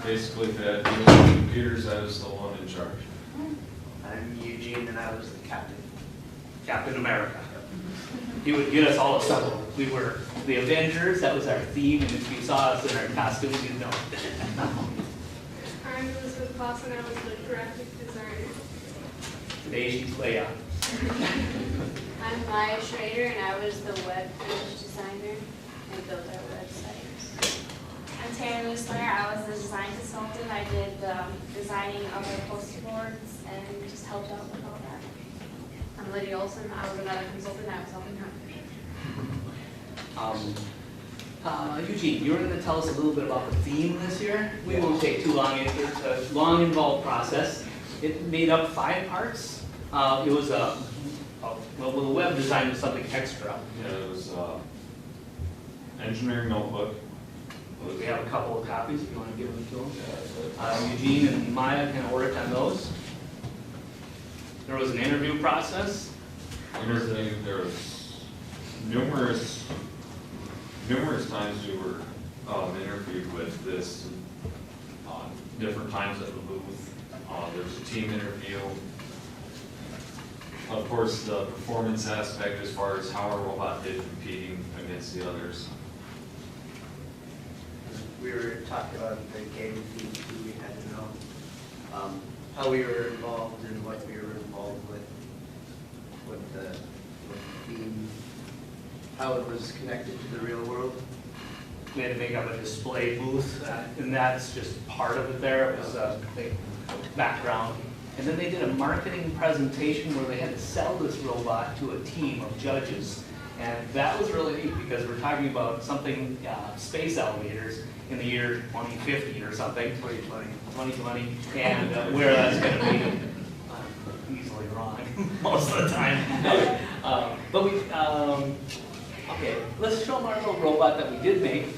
Basically, if I had to deal with computers, I was the one in charge. I'm Eugene, and I was the Captain America. He would get us all assembled. We were the Avengers, that was our theme, and if you saw us in our costumes, you'd know. I'm Elizabeth Claus, and I was the graphic designer. Today she's Leia. I'm Maya Schrader, and I was the web page designer and built our website. I'm Taryn Lusler. I was the design consultant. I did designing of our poster boards and just helped out with all that. I'm Lydia Olson. I was another consultant. I was helping her. Eugene, you were going to tell us a little bit about the theme this year. We won't take too long. It's a long, involved process. It made up 5 parts. It was well, the web design was something extra. Yeah, it was engineering notebook. We have a couple of copies if you want to give them to them. Eugene and Maya kind of worked on those. There was an interview process. There was numerous times we were interviewed with this different times at the booth. There was a team interview. Of course, the performance aspect as far as how our robot did competing against the others. We were talking about the game theme too. We had to know how we were involved and what we were involved with the theme, how it was connected to the real world. We had to make up a display booth, and that's just part of it there. It was a big background. And then they did a marketing presentation where they had to sell this robot to a team of judges. And that was really neat because we're talking about something, space elevators in the year 2050 or something. 2020. And where that's going to be, I'm easily wrong most of the time. But okay, let's show them our little robot that we did make.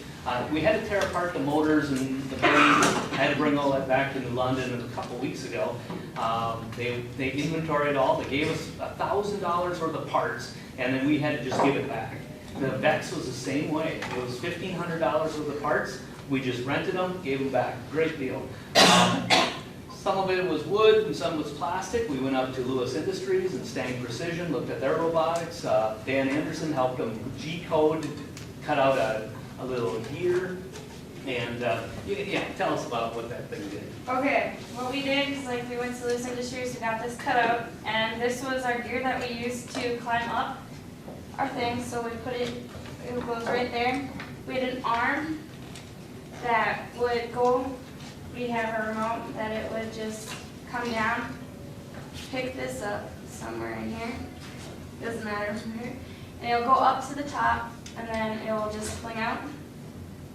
We had to tear apart the motors and the blades. I had to bring all that back to New London a couple weeks ago. They inventoried all. They gave us $1,000 worth of parts, and then we had to just give it back. The VEX was the same way. It was $1,500 worth of parts. We just rented them, gave them back. Great deal. Some of it was wood and some was plastic. We went up to Lewis Industries and Stang Precision, looked at their robotics. Dan Anderson helped them G-code, cut out a little gear. And tell us about what that thing did. Okay, what we did is we went to Lewis Industries, we got this cut out, and this was our gear that we used to climb up our thing. So we put it goes right there. We had an arm that would go, we have a remote that it would just come down, pick this up somewhere in here, doesn't matter from here, and it'll go up to the top, and then it will just fling out.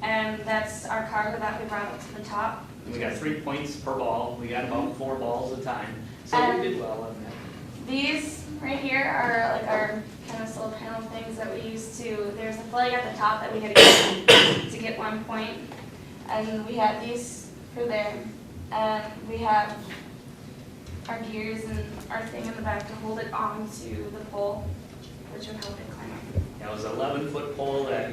And that's our cargo that we brought up to the top. We got 3 points per ball. We got about 4 balls a time. So we did well on that. These right here are like our kind of solar panel things that we use to, there's a flag at the top that we had to get 1 point. And we have these for there. And we have our gears and our thing in the back to hold it onto the pole, which would help it climb up. That was an 11-foot pole that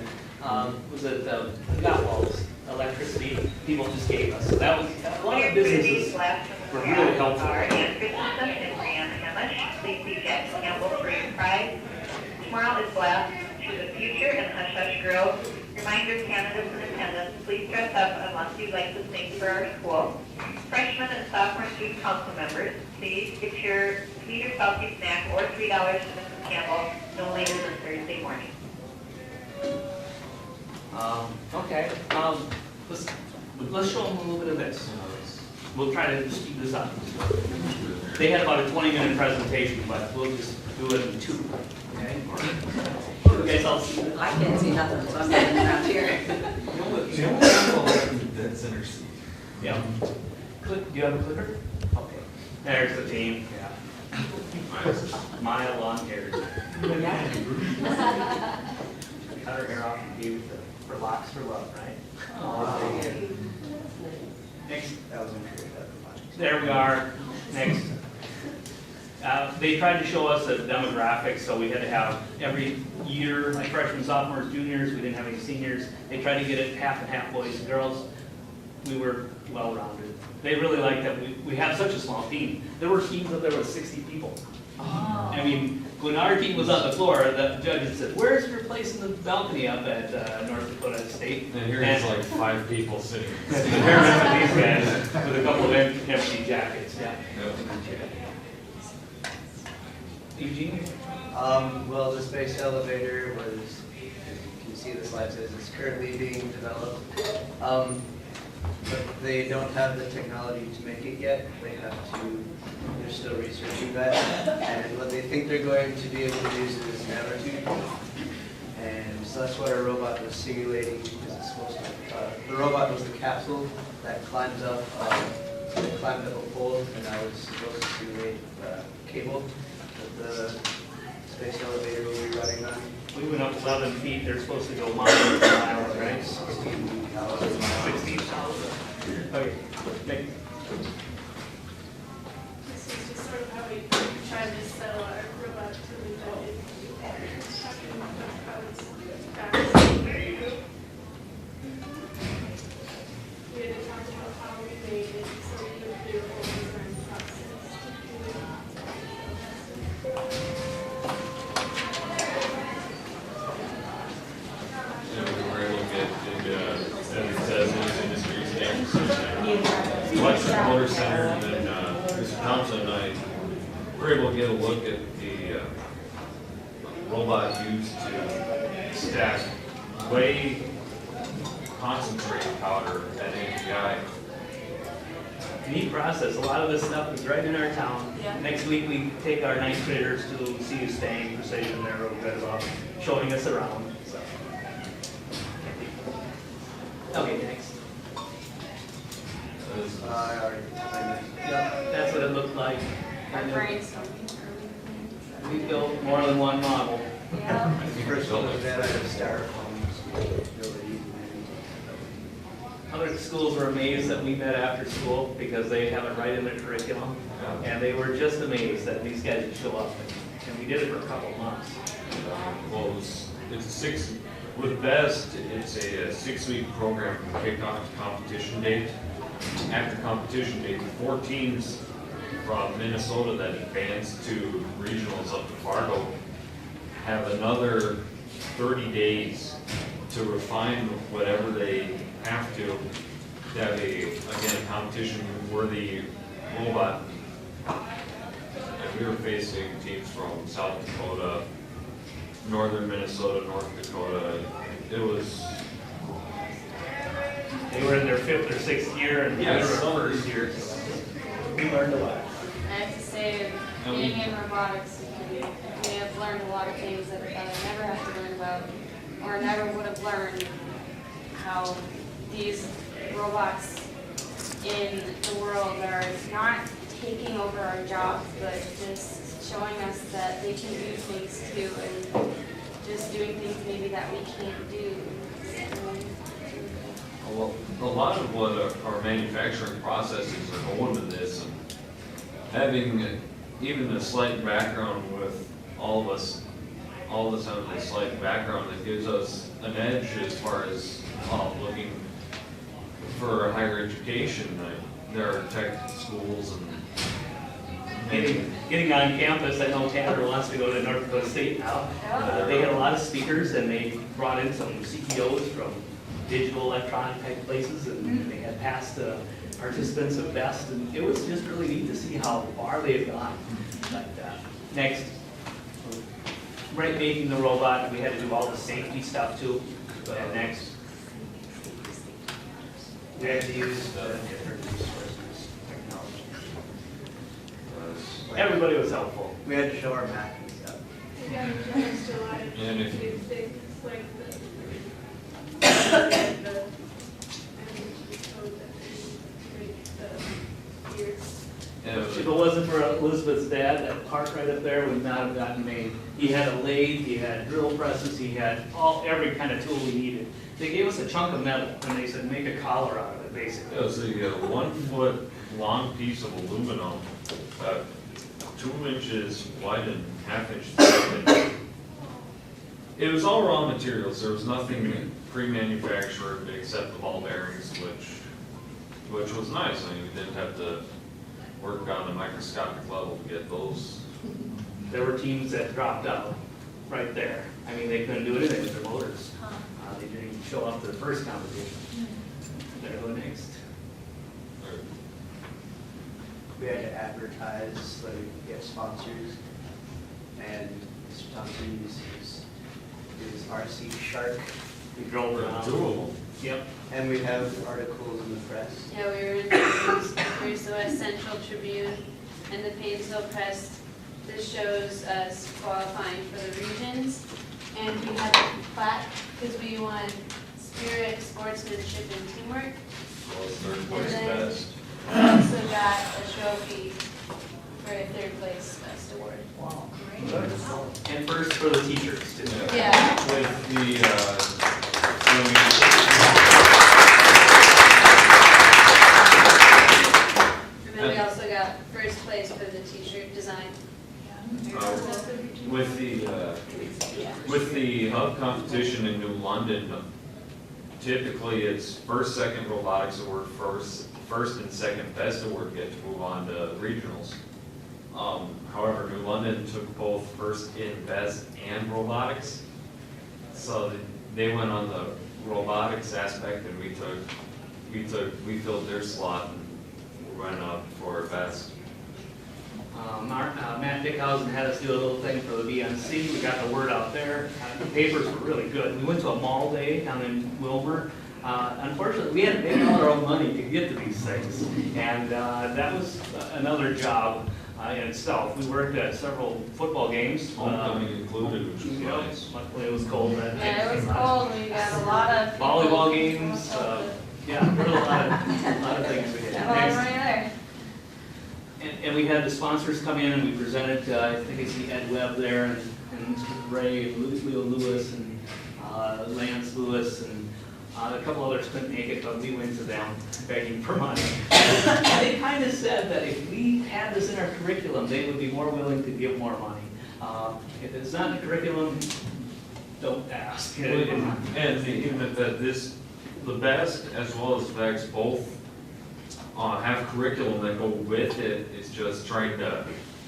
was at the Gotwalds electricity people just gave us. So that was, a lot of businesses were really helpful. Tomorrow is Blast to the Future and Hush Hush Girls. Reminder, candidates in attendance, please dress up unless you'd like to sing for our school. Freshmen and sophomore student council members, please get your sweet or salty snack or $3 to Mrs. Campbell no later than Thursday morning. Okay, let's show them a little bit of this. We'll try to speed this up. They had about a 20-minute presentation, but we'll just do it in 2. Okay? You guys all see it? I can't see nothing, so I'm getting around here. That's interesting. Yeah. Do you have a clicker? Okay. There's the team. Yeah. Mile long hairs. Cut her hair off and gave it for locks for love, right? Oh. Next. There we are. Next. They tried to show us the demographics, so we had to have every year, like freshmen, sophomores, juniors, we didn't have any seniors. They tried to get it half and half boys and girls. We were well-rounded. They really liked that we have such a small team. There were teams that there was 60 people. Oh. I mean, when our team was on the floor, the judges said, "Where's your place in the balcony up at North Dakota State?" And here it's like 5 people sitting. These guys with a couple of empty jackets. Yeah. Eugene? Well, the space elevator was, as you can see the slide says, it's currently being developed. But they don't have the technology to make it yet. They're still researching that. And what they think they're going to be able to use is nanotube. And so that's what our robot was simulating, because it's supposed to, the robot was the capsule that climbs up, climbed up a pole, and I was supposed to simulate the cable that the space elevator will be running on. We went up 11 feet. They're supposed to go miles, right? 16,000 miles. 16,000. Okay. Next. This is just sort of how we try to sell our robot to the judges. Talking about how it's fast. We had to talk about how we made it so we would do a whole design process to do it. We were able to get, as it says, in these industries and Electric Motor Center, and then Mr. Thompson and I were able to get a look at the robot used to stack whey concentrate powder at API. Neat process. A lot of this stuff is right in our town. Yeah. Next week we take our ninth graders to CU Stang Precision. They're real good about showing us around. So. Okay, next. Yeah, that's what it looked like. Our And brainstorming. we built more than one model. Yeah. First one was that out of styrofoam. Other schools were amazed that we met after school because they have it right in their curriculum. And they were just amazed that these guys would show up. And we did it for a couple of months. Well, it's with BEST, it's a 6-week program from kickoff to competition date. After competition date, the 4 teams from Minnesota that advanced to regionals up to Fargo have another 30 days to refine whatever they have to have a competition-worthy robot. And we were facing teams from South Dakota, northern Minnesota, North Dakota. It was... They were in their 5th or 6th year, and we were first year. We learned a lot. I have to say, being in robotics, we have learned a lot of things that I never have to learn about, or never would have learned how these robots in the world are not taking over our jobs, but just showing us that they can do things too, and just doing things maybe that we can't do. Well, a lot of what our manufacturing processes are going to this, and having even a slight background with all of us have a slight background that gives us an edge as far as looking for higher education. There are tech schools and Getting on campus, I know Tanner wants to go to North Dakota State now. They had a lot of speakers, and they brought in some CEOs from digital electronic type places, and they had past participants of BEST, and it was just really neat to see how far they've gone. But next, right, making the robot, we had to do all the safety stuff too. Go ahead, next. We had to use different resources, technology. Everybody was helpful. We had to show our math and stuff. We got to show us a lot of And if- big things like the If it wasn't for Elizabeth's dad, that part right up there would not have gotten made. He had a lathe, he had drill presses, he had every kind of tool we needed. They gave us a chunk of metal, and they said, make a collar out of it, basically. it was a 1 foot long piece of aluminum, 2 inches wide and 1/2 inch thick. It was all raw materials. There was nothing pre-manufactured except the ball bearings, which was nice. I mean, we didn't have to work on a microscopic level to get those. There were teams that dropped out right there. I mean, they couldn't do anything with their motors. They didn't even show up to the first competition. They're going next. We had to advertise, like, get sponsors, and Mr. Thompson uses RC Shark. We drove around. 2 of them. Yep. And we have articles in the press. Yeah, we were in there's the West Central Tribune and the Paynesville Press. This shows us qualifying for the regions. And we had a plaque because we won spirit, sportsmanship, and teamwork. Well, 3rd place And then- best. We also got a trophy for a 3rd place best award. Wow. And first for the teachers, too. Yeah. With the, And then we also got 1st place for the t-shirt design. with the hub competition in New London, typically it's 1st, 2nd robotics award, 1st and 2nd best award get to move on to regionals. However, New London took both 1st in best and robotics. So they went on the robotics aspect, and we filled their slot and went up for best. Matt Dickhausen had us do a little thing for the BNC. We got the word out there. The papers were really good. We went to a mall day down in Wilmer. Unfortunately, we had to make all our own money to get to these things. And that was another job in itself. We worked at several football games. Homecoming included, which was Yep. nice. Luckily, it was cold that day. Yeah, it was cold. We got a lot of people. Volleyball games. Yeah, there were a lot of things we did. Got a lot of money there. And we had the sponsors come in, and we presented, I think I see Ed Webb there, and Mr. Ray, Leo Lewis, and Lance Lewis, and a couple others couldn't make it, but we went to them begging for money. They kind of said that if we had this in our curriculum, they would be more willing to give more money. If it's not in the curriculum, don't ask. And even that the best as well as VEX both have curriculum that go with it. It's just trying to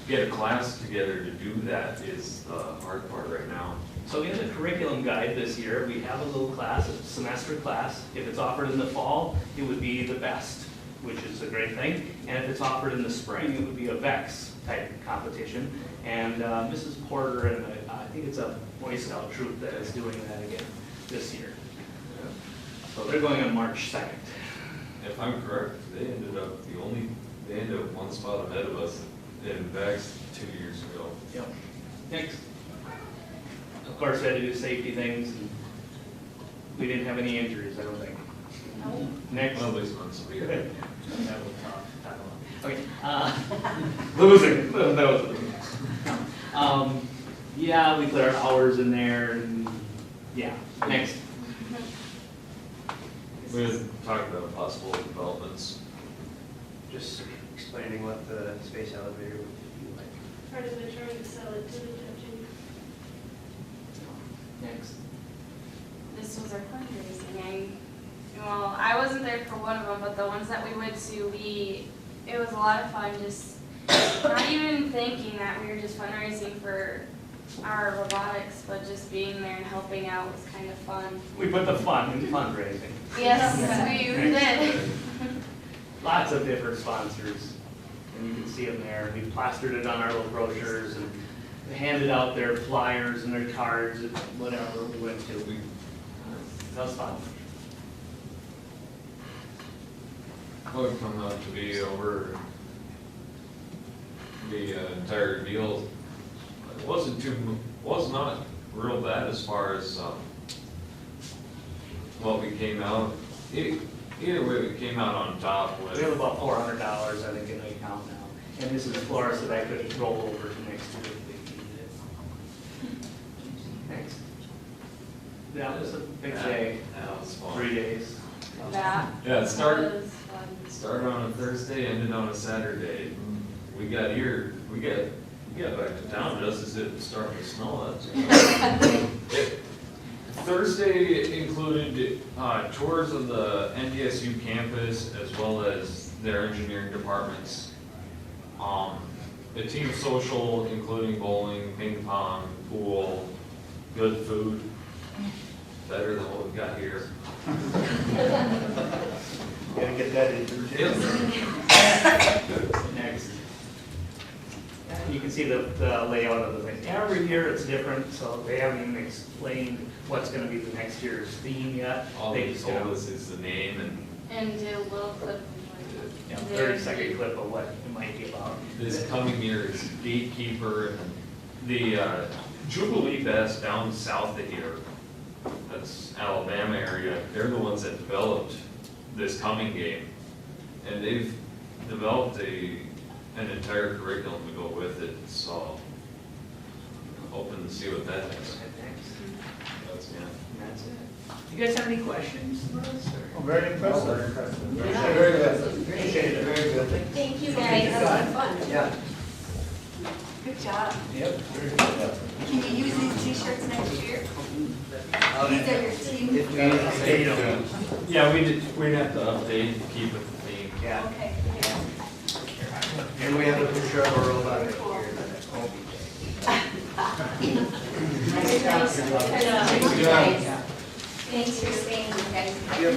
get a class together to do that is the hard part right now. So in the curriculum guide this year, we have a little class, a semester class. If it's offered in the fall, it would be the best, which is a great thing. And if it's offered in the spring, it would be a VEX type competition. And Mrs. Porter and I think it's a Boy Scout troop that is doing that again this year. So they're going on March 2nd. If I'm correct, they ended up 1 spot ahead of us in VEX 2 years ago. Yep. Next. Of course, we had to do safety things, and we didn't have any injuries, I don't think. Next. Well, at least not severe. That was tough. Okay, losing, that was, yeah, we put our hours in there and, yeah, next. We had talked about possible developments. Just explaining what the space elevator would be like. Or do they try to sell it to the judge? Next. This was our fundraising. I wasn't there for one of them, but the ones that we went to, it was a lot of fun, just not even thinking that we were just fundraising for our robotics, but just being there and helping out was kind of fun. We put the fun in fundraising. Yes, we did. Lots of different sponsors, and you can see them there. We plastered it on our little brochures and handed out their flyers and their cards, and whatever we went to. That was fun. What would come out to be over the entire deal? It was not real bad as far as what we came out. Either way, we came out on top with. We have about $400, I think, in the account now. And this is Florence that I could roll over to next year if we needed it. Thanks. That was a big day. That was fun. 3 days. That Yeah, it started was fun. Started on a Thursday, ended on a Saturday. We got back to town just as it was starting to snow. Thursday included tours of the NDSU campus as well as their engineering departments. A team social including bowling, ping pong, pool, good food, better than what we've got here. Gotta get that in. Next. You can see the layout of the thing. Every year it's different, so they haven't even explained what's gonna be the next year's theme yet. All They they just told gonna- us is the name And did a little clip. Yeah, 30-second clip of what it might be about. this coming year's gatekeeper and the Jubilee Best down south of here. That's Alabama area. They're the ones that developed this coming game. And they've developed an entire curriculum to go with it, so hoping to see what that is. That's, yeah. That's it. You guys have any questions for us? Oh, very impressive. Very Very good. Appreciate it. Very good. Thank you guys, that was a lot of fun. Yeah. Good job. Yep. Can you use these t-shirts next year? These are your team. Yeah, we'd have to update, keep it the theme. Yeah. Okay. And we have a picture of a robot right here. Thanks for staying, you guys. Yep.